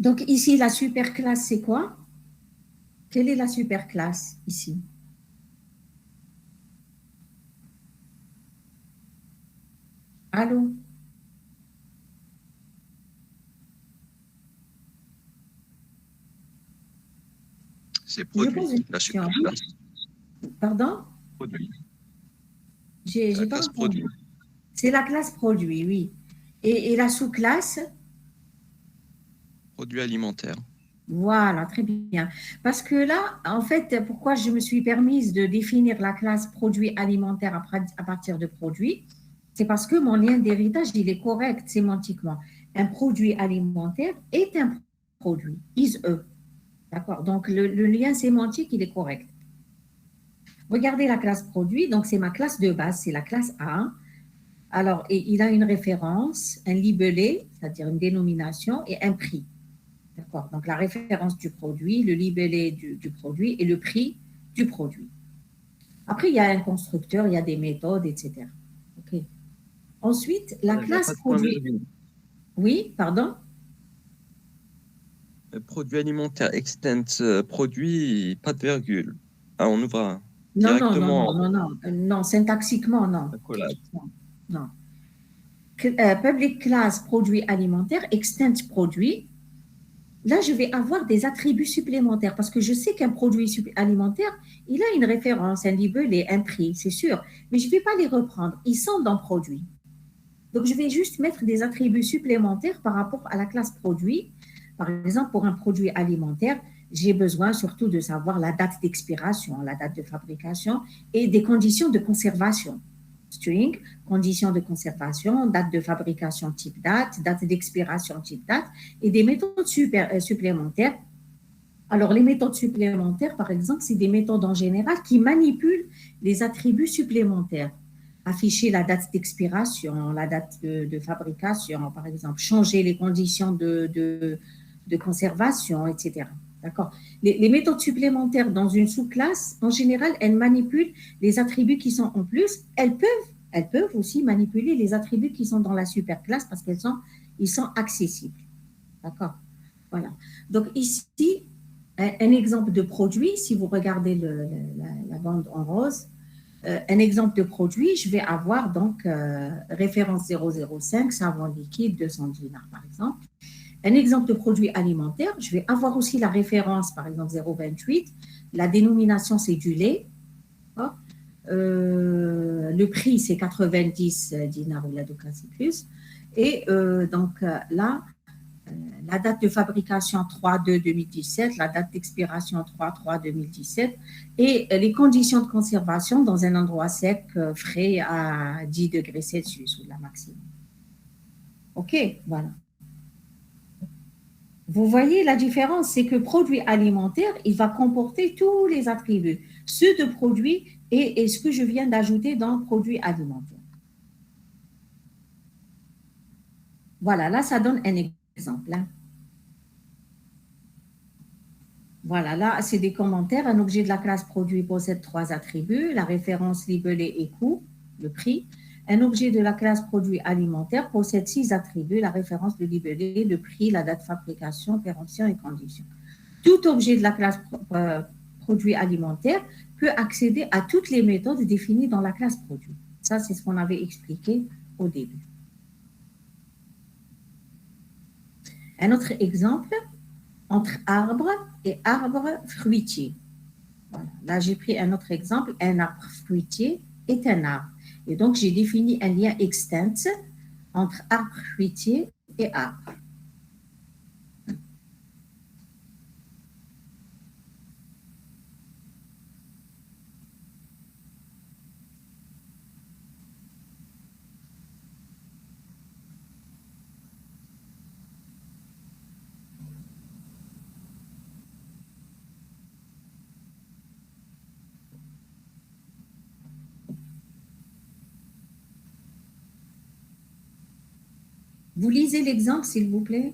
Donc ici, la superclasse, c'est quoi? Quelle est la superclasse ici? Allô? C'est produit. La superclasse. Pardon? Produit. J'ai La pas classe entendu. produit. C'est la classe produit, oui. Et la sous-classe? Produit alimentaire. Voilà, très bien. Parce que là, en fait, pourquoi je me suis permise de définir la classe produit alimentaire à partir de produit, c'est parce que mon lien d'héritage, il est correct sémantiquement. Un produit alimentaire est un produit, is-e. D'accord? Donc, le lien sémantique, il est correct. Regardez la classe produit, donc c'est ma classe de base, c'est la classe A. Alors, et il a une référence, un libellé, c'est-à-dire une dénomination, et un prix. D'accord. Donc, la référence du produit, le libellé du produit et le prix du produit. Après, il y a un constructeur, il y a des méthodes, etc. OK. Ensuite, la Il n'y a classe pas de point produit. virgule. Oui, pardon? Produit alimentaire extends, produit, pas de virgule. Ah, on ouvre Non, non, non, directement non, non, non, non, syntaxiquement, non. accolade. Non, non. Public class produit alimentaire, extend produit. Là, je vais avoir des attributs supplémentaires parce que je sais qu'un produit alimentaire, il a une référence, un label et un prix, c'est sûr. Mais je ne vais pas les reprendre. Ils sont dans produit. Donc, je vais juste mettre des attributs supplémentaires par rapport à la classe produit. Par exemple, pour un produit alimentaire, j'ai besoin surtout de savoir la date d'expiration, la date de fabrication et des conditions de conservation. String, conditions de conservation, date de fabrication type date, date d'expiration type date et des méthodes supplémentaires. Alors, les méthodes supplémentaires, par exemple, c'est des méthodes en général qui manipulent les attributs supplémentaires. Afficher la date d'expiration, la date de fabrication, par exemple, changer les conditions de conservation, etc. D'accord. Les méthodes supplémentaires dans une sous-classe, en général, elles manipulent les attributs qui sont en plus. Elles peuvent aussi manipuler les attributs qui sont dans la superclasse parce ils sont accessibles. D'accord. Voilà. Donc ici, un exemple de produit, si vous regardez la bande en rose, un exemple de produit, je vais avoir donc référence 005, savon liquide, 200 dinars par exemple. Un exemple de produit alimentaire, je vais avoir aussi la référence, par exemple 028. La dénomination, c'est du lait. Le prix, c'est 90 dinars ou la douka, c'est plus. Et donc là, la date de fabrication 3-2-2017, la date d'expiration 3-3-2017 et les conditions de conservation dans un endroit sec, frais à 10 degrés Celsius ou la maximum. OK, voilà. Vous voyez la différence, c'est que produit alimentaire, il va comporter tous les attributs, ceux de produit et ce que je viens d'ajouter dans produit alimentaire. Voilà, là, ça donne un exemple. Hein. Voilà, là, c'est des commentaires. Un objet de la classe produit possède 3 attributs, la référence libellée et coût, le prix. Un objet de la classe produit alimentaire possède 6 attributs, la référence, le libellé, le prix, la date de fabrication, péremption et conditions. Tout objet de la classe produit alimentaire peut accéder à toutes les méthodes définies dans la classe produit. Ça, c'est ce qu'on avait expliqué au début. Un autre exemple, entre arbre et arbre fruitier. Voilà. Là, j'ai pris un autre exemple. Un arbre fruitier est un arbre. Et donc, j'ai défini un lien extens entre arbre fruitier et arbre. Vous lisez l'exemple, s'il vous plaît.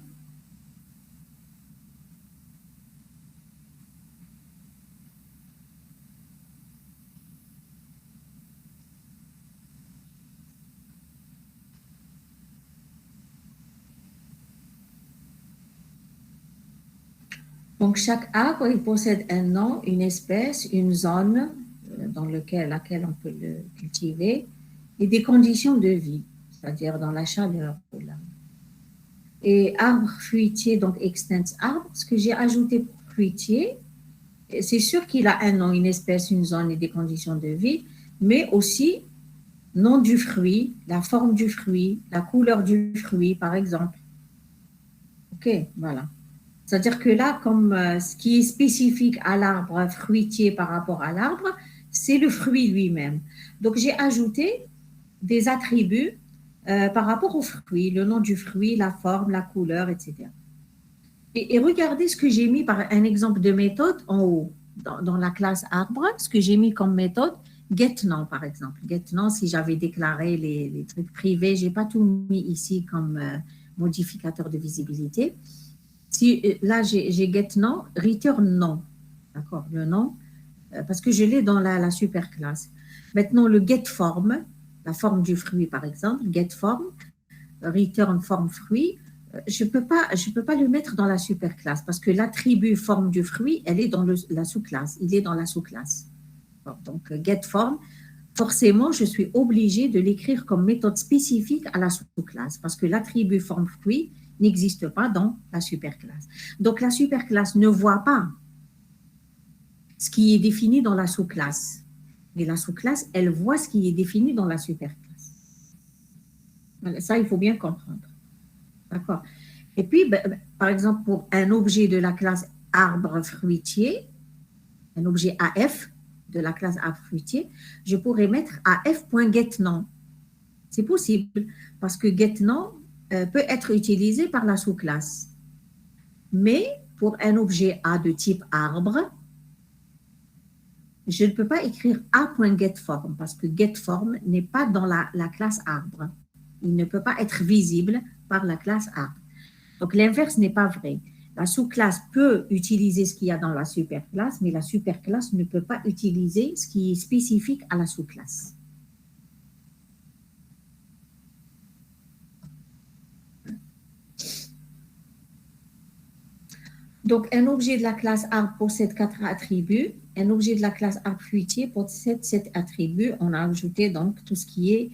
Donc, chaque arbre, il possède un nom, une espèce, une zone dans laquelle on peut le cultiver et des conditions de vie, c'est-à-dire dans la chaleur. Et arbre fruitier, donc extens arbre, ce que j'ai ajouté pour fruitier, c'est sûr qu'il a un nom, une espèce, une zone et des conditions de vie, mais aussi nom du fruit, la forme du fruit, la couleur du fruit, par exemple. OK, voilà. C'est-à-dire que là, comme ce qui est spécifique à l'arbre fruitier par rapport à l'arbre, c'est le fruit lui-même. Donc, j'ai ajouté des attributs par rapport au fruit, le nom du fruit, la forme, la couleur, etc. Et regardez ce que j'ai mis par un exemple de méthode en haut, dans la classe arbre, ce que j'ai mis comme méthode, getNom par exemple. getNom, si j'avais déclaré les trucs privés, je n'ai pas tout mis ici comme modificateur de visibilité. Si, là, j'ai getNom, return nom, d'accord, le nom, parce que je l'ai dans la superclasse. Maintenant, le getForm, la forme du fruit, par exemple, get form, return forme fruit, je peux pas le mettre dans la superclasse parce que l'attribut forme du fruit, elle est dans la sous-classe. Il est dans la sous-classe. Bon, donc, get form, forcément, je suis obligée de l'écrire comme méthode spécifique à la sous-classe parce que l'attribut forme fruit n'existe pas dans la superclasse. Donc, la superclasse ne voit pas ce qui est défini dans la sous-classe. Mais la sous-classe, elle voit ce qui est défini dans la superclasse. Voilà, ça, il faut bien comprendre. D'accord. Et puis, par exemple, pour un objet de la classe arbre fruitier, un objet AF de la classe arbre fruitier, je pourrais mettre AF.getNom. C'est possible parce que getNom peut être utilisé par la sous-classe. Mais pour un objet A de type arbre, je ne peux pas écrire A.getForm parce que getForm n'est pas dans la classe arbre. Il ne peut pas être visible par la classe arbre. Donc, l'inverse n'est pas vrai. La sous-classe peut utiliser ce qu'il y a dans la superclasse, mais la superclasse ne peut pas utiliser ce qui est spécifique à la sous-classe. Donc, un objet de la classe arbre possède 4 attributs. Un objet de la classe arbre fruitier possède 7 attributs. On a ajouté donc tout ce qui est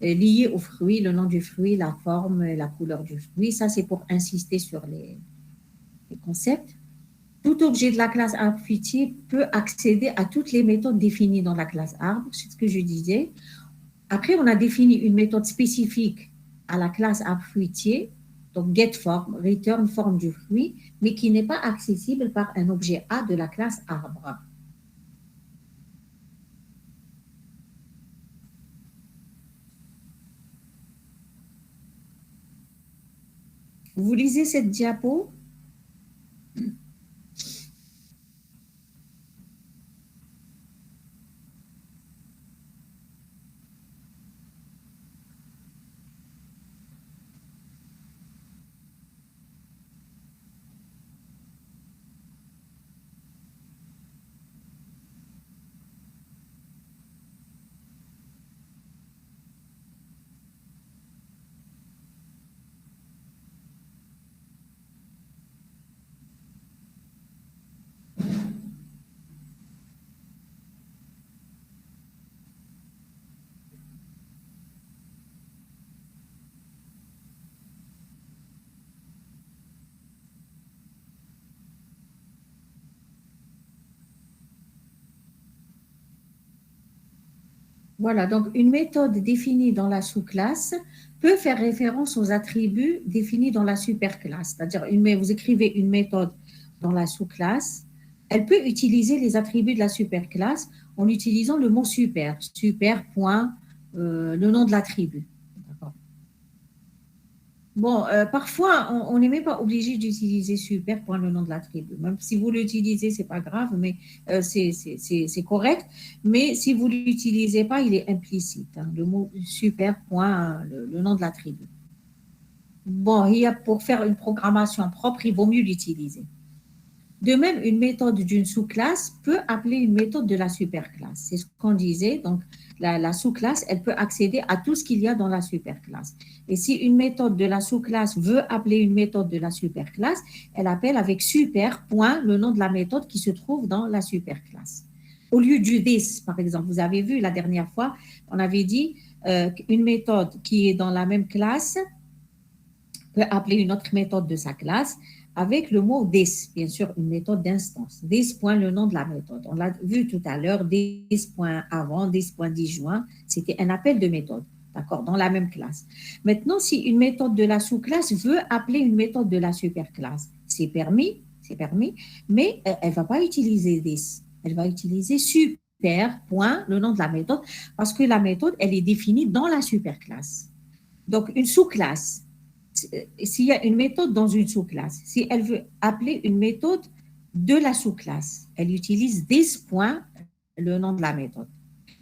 lié au fruit, le nom du fruit, la forme, la couleur du fruit. Ça, c'est pour insister sur les concepts. Tout objet de la classe arbre fruitier peut accéder à toutes les méthodes définies dans la classe arbre, c'est ce que je disais. Après, on a défini une méthode spécifique à la classe arbre fruitier, donc getForm, return forme du fruit, mais qui n'est pas accessible par un objet A de la classe arbre. Vous lisez cette diapo? Voilà, donc une méthode définie dans la sous-classe peut faire référence aux attributs définis dans la superclasse. C'est-à-dire, vous écrivez une méthode dans la sous-classe, elle peut utiliser les attributs de la superclasse en utilisant le mot super, super, point, le nom de l'attribut. Bon, parfois, on n'est même pas obligé d'utiliser super point le nom de l'attribut. Même si vous l'utilisez, c'est pas grave, mais c'est correct. Mais si vous l'utilisez pas, il est implicite. Hein, le mot super point, le nom de l'attribut. Bon, pour faire une programmation propre, il vaut mieux l'utiliser. De même, une méthode d'une sous-classe peut appeler une méthode de la superclasse. C'est ce qu'on disait. Donc, la sous-classe, elle peut accéder à tout ce qu'il y a dans la superclasse. Et si une méthode de la sous-classe veut appeler une méthode de la superclasse, elle appelle avec super, point, le nom de la méthode qui se trouve dans la superclasse. Au lieu du this, par exemple, vous avez vu la dernière fois, on avait dit une méthode qui est dans la même classe peut appeler une autre méthode de sa classe avec le mot this, bien sûr, une méthode d'instance. This point, le nom de la méthode. On l'a vu tout à l'heure, this point avant, this point disjoint, c'était un appel de méthode, d'accord, dans la même classe. Maintenant, si une méthode de la sous-classe veut appeler une méthode de la superclasse, c'est permis, mais elle ne va pas utiliser this. Elle va utiliser super, point, le nom de la méthode, parce que la méthode, elle est définie dans la superclasse. Donc, une sous-classe, s'il y a une méthode dans une sous-classe, si elle veut appeler une méthode de la sous-classe, elle utilise this point, le nom de la méthode.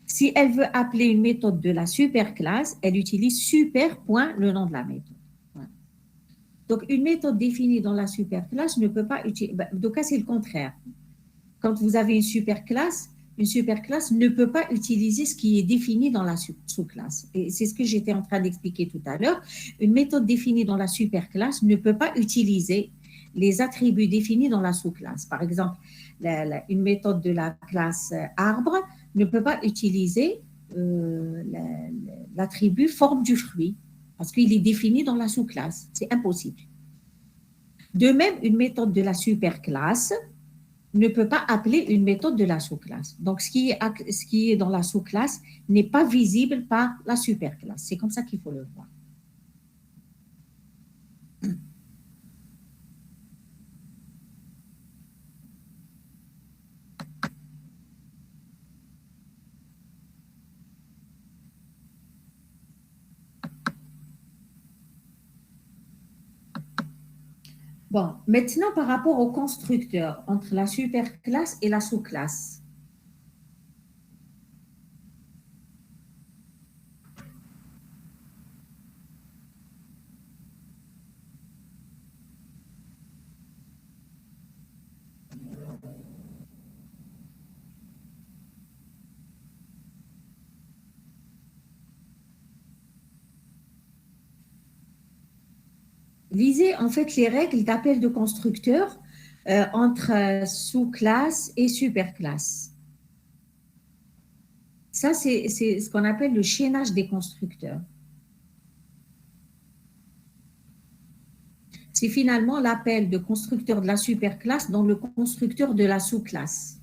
Si elle veut appeler une méthode de la superclasse, elle utilise super point, le nom de la méthode. Voilà. Donc, une méthode définie dans la superclasse ne peut pas utiliser. En tout cas, c'est le contraire. Quand vous avez une superclasse, Une superclasse ne peut pas utiliser ce qui est défini dans la sous-classe. Et c'est ce que j'étais en train d'expliquer tout à l'heure. Une méthode définie dans la superclasse ne peut pas utiliser les attributs définis dans la sous-classe. Par exemple, une méthode de la classe arbre ne peut pas utiliser l'attribut forme du fruit parce qu'il est défini dans la sous-classe. C'est impossible. De même, une méthode de la superclasse ne peut pas appeler une méthode de la sous-classe. Donc, ce qui est dans la sous-classe n'est pas visible par la superclasse. C'est comme ça qu'il faut le voir. Bon, maintenant, par rapport au constructeur, entre la superclasse et la sous-classe. Lisez en fait les règles d'appel de constructeur entre sous-classe et superclasse. Ça, c'est ce qu'on appelle le chaînage des constructeurs. C'est finalement l'appel de constructeur de la superclasse dans le constructeur de la sous-classe.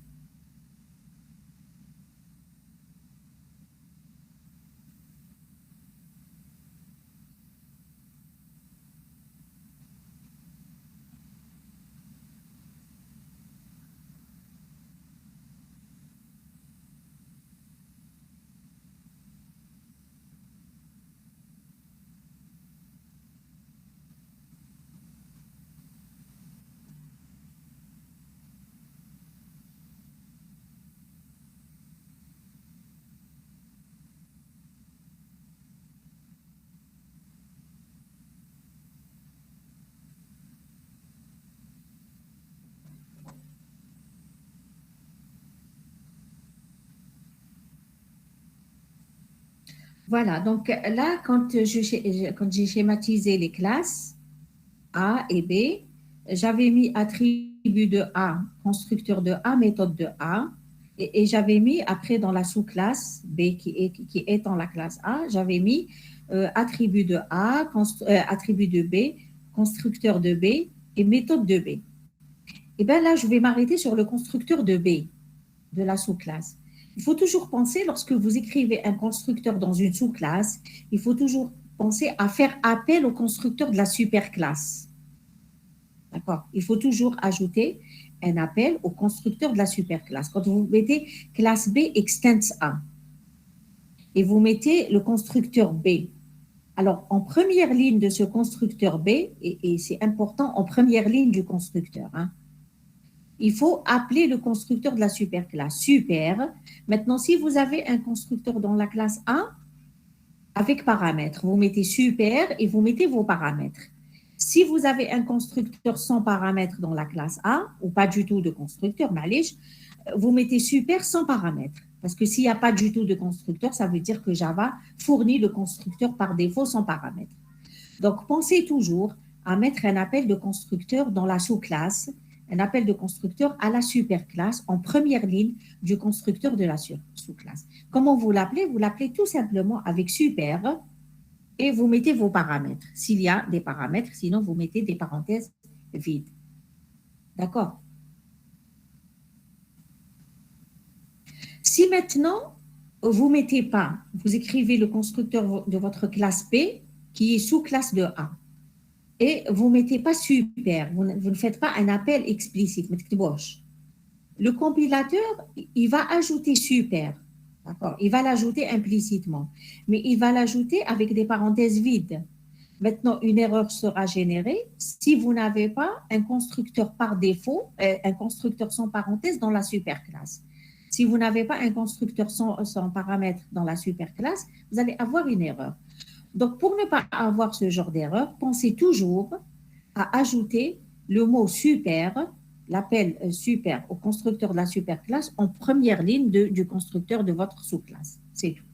Voilà, donc là, quand j'ai schématisé les classes A et B, j'avais mis attribut de A, constructeur de A, méthode de A, et j'avais mis après dans la sous-classe B qui est dans la classe A, j'avais mis attribut de A, attribut de B, constructeur de B et méthode de B. Et bien là, je vais m'arrêter sur le constructeur de B, de la sous-classe. Il faut toujours penser, lorsque vous écrivez un constructeur dans une sous-classe, il faut toujours penser à faire appel au constructeur de la superclasse. D'accord? Il faut toujours ajouter un appel au constructeur de la superclasse. Quand vous mettez classe B extends A et vous mettez le constructeur B, alors en première ligne de ce constructeur B, et c'est important, en première ligne du constructeur, il faut appeler le constructeur de la superclasse. Super. Maintenant, si vous avez un constructeur dans la classe A avec paramètres, vous mettez super et vous mettez vos paramètres. Si vous avez un constructeur sans paramètres dans la classe A, ou pas du tout de constructeur, vous mettez super sans paramètres. Parce que s'il n'y a pas du tout de constructeur, ça veut dire que Java fournit le constructeur par défaut sans paramètres. Donc, pensez toujours à mettre un appel de constructeur dans la sous-classe, un appel de constructeur à la superclasse en première ligne du constructeur de la sous-classe. Comment vous l'appelez? Vous l'appelez tout simplement avec super et vous mettez vos paramètres. S'il y a des paramètres, sinon vous mettez des parenthèses vides. D'accord? Si maintenant, vous ne mettez pas, vous écrivez le constructeur de votre classe P qui est sous classe de A. Et vous ne mettez pas super, vous ne faites pas un appel explicite. Le compilateur, il va ajouter super, d'accord? Il va l'ajouter implicitement, mais il va l'ajouter avec des parenthèses vides. Maintenant, une erreur sera générée si vous n'avez pas un constructeur par défaut, un constructeur sans parenthèse dans la superclasse. Si vous n'avez pas un constructeur sans paramètres dans la superclasse, vous allez avoir une erreur. Donc, pour ne pas avoir ce genre d'erreur, pensez toujours à ajouter le mot super l'appel super au constructeur de la superclasse en première ligne du constructeur de votre sous-classe. C'est tout.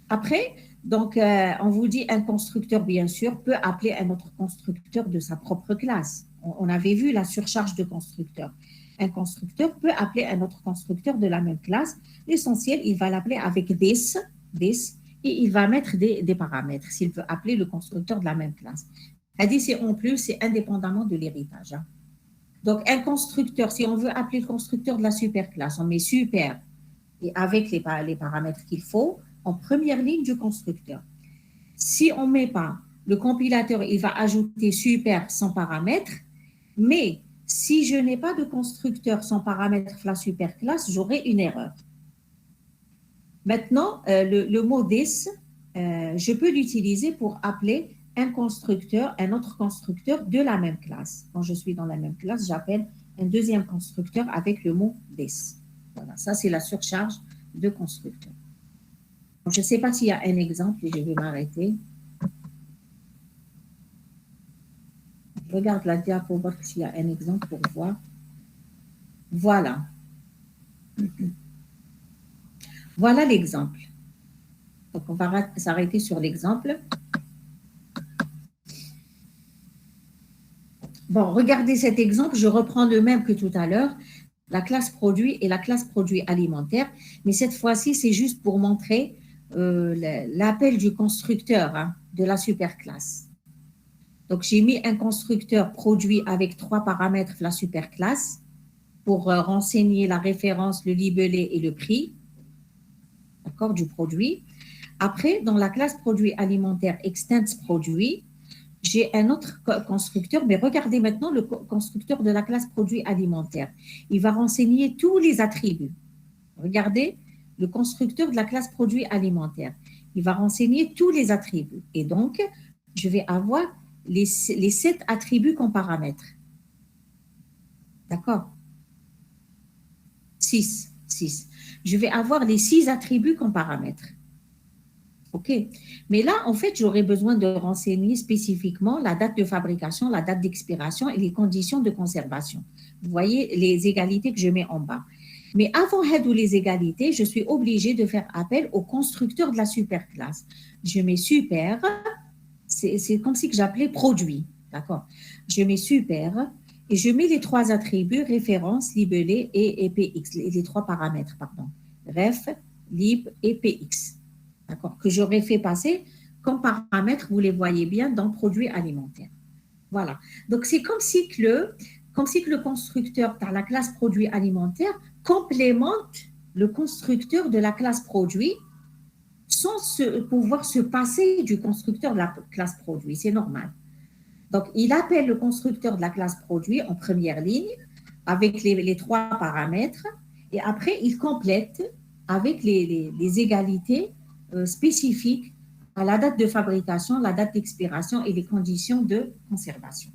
Après, donc, on vous dit un constructeur, bien sûr, peut appeler un autre constructeur de sa propre classe. On avait vu la surcharge de constructeurs. Un constructeur peut appeler un autre constructeur de la même classe. L'essentiel, il va l'appeler avec this, et il va mettre des paramètres s'il veut appeler le constructeur de la même classe. C'est en plus, c'est indépendamment de l'héritage. Hein. Donc, un constructeur, si on veut appeler le constructeur de la superclasse, on met super et avec les paramètres qu'il faut en première ligne du constructeur. Si on ne met pas, le compilateur, il va ajouter super sans paramètre, mais si je n'ai pas de constructeur sans paramètre la superclasse, j'aurai une erreur. Maintenant, le mot this, je peux l'utiliser pour appeler un constructeur, un autre constructeur de la même classe. Quand je suis dans la même classe, j'appelle un deuxième constructeur avec le mot this. Voilà, ça c'est la surcharge de constructeur. Donc, je ne sais pas s'il y a un exemple et je vais m'arrêter. Je regarde la dia pour voir s'il y a un exemple pour voir. Voilà. Voilà l'exemple. Donc, on va s'arrêter sur l'exemple. Bon, regardez cet exemple. Je reprends le même que tout à l'heure. La classe produit et la classe produit alimentaire. Mais cette fois-ci, c'est juste pour montrer l'appel du constructeur hein, de la superclasse. Donc, j'ai mis un constructeur produit avec 3 paramètres la superclasse pour renseigner la référence, le libellé et le prix d'accord, du produit. Après, dans la classe produit alimentaire extends produit, j'ai un autre constructeur, mais regardez maintenant le constructeur de la classe produit alimentaire. Il va renseigner tous les attributs. Regardez le constructeur de la classe produit alimentaire. Il va renseigner tous les attributs. Et donc, je vais avoir les 7 attributs qu'on paramètre. D'accord 6. Je vais avoir les 6 attributs qu'on paramètre. OK. Mais là, en fait, j'aurais besoin de renseigner spécifiquement la date de fabrication, la date d'expiration et les conditions de conservation. Vous voyez les égalités que je mets en bas. Mais avant les égalités, je suis obligée de faire appel au constructeur de la superclasse. Je mets super, c'est comme si j'appelais produit. D'accord. Je mets super et je mets les 3 attributs, référence, libellé et PX, les 3 paramètres, pardon. Ref, lib et PX. D'accord, que j'aurais fait passer comme paramètres, vous les voyez bien, dans produit alimentaire. Voilà. Donc, c'est comme si le constructeur dans la classe produit alimentaire complémente le constructeur de la classe produit sans pouvoir se passer du constructeur de la classe produit. C'est normal. Donc, il appelle le constructeur de la classe produit en première ligne avec les 3 paramètres et après, il complète avec les égalités spécifiques à la date de fabrication, la date d'expiration et les conditions de conservation.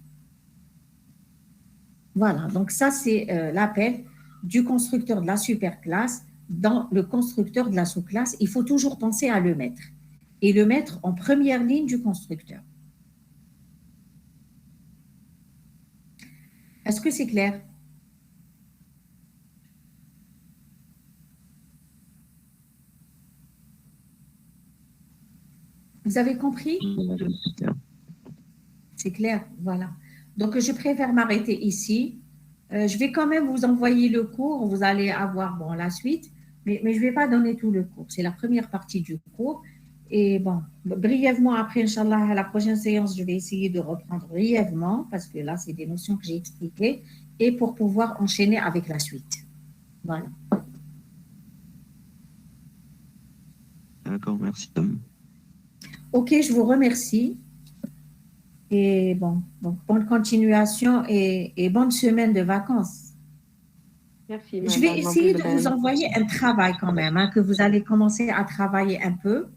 Voilà, donc ça c'est l'appel du constructeur de la superclasse dans le constructeur de la sous-classe. Il faut toujours penser à le mettre et le mettre en première ligne du constructeur. Est-ce que c'est clair? Vous avez compris? C'est clair, voilà. Donc, je préfère m'arrêter ici. Je vais quand même vous envoyer le cours. Vous allez avoir bon, la suite, mais je ne vais pas donner tout le cours. C'est la première partie du cours. Et bon, brièvement, après, Inch'Allah, à la prochaine séance, je vais essayer de reprendre brièvement parce que là, c'est des notions que j'ai expliquées et pour pouvoir enchaîner avec la suite. Voilà. D'accord, merci. Ok, je vous remercie. Et bon, donc bonne continuation et bonne semaine de vacances. Merci. Je vais essayer de vous envoyer un travail quand même, hein, que vous allez commencer à travailler un peu.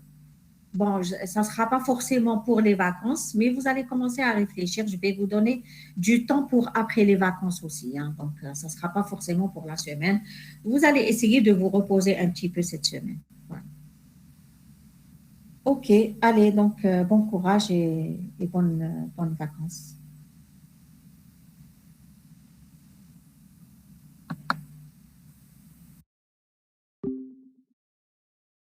Bon, ça ne sera pas forcément pour les vacances, mais vous allez commencer à réfléchir. Je vais vous donner du temps pour après les vacances aussi. Hein, donc, ça ne sera pas forcément pour la semaine. Vous allez essayer de vous reposer un petit peu cette semaine. Voilà. Ok, allez, donc bon courage et bonnes vacances.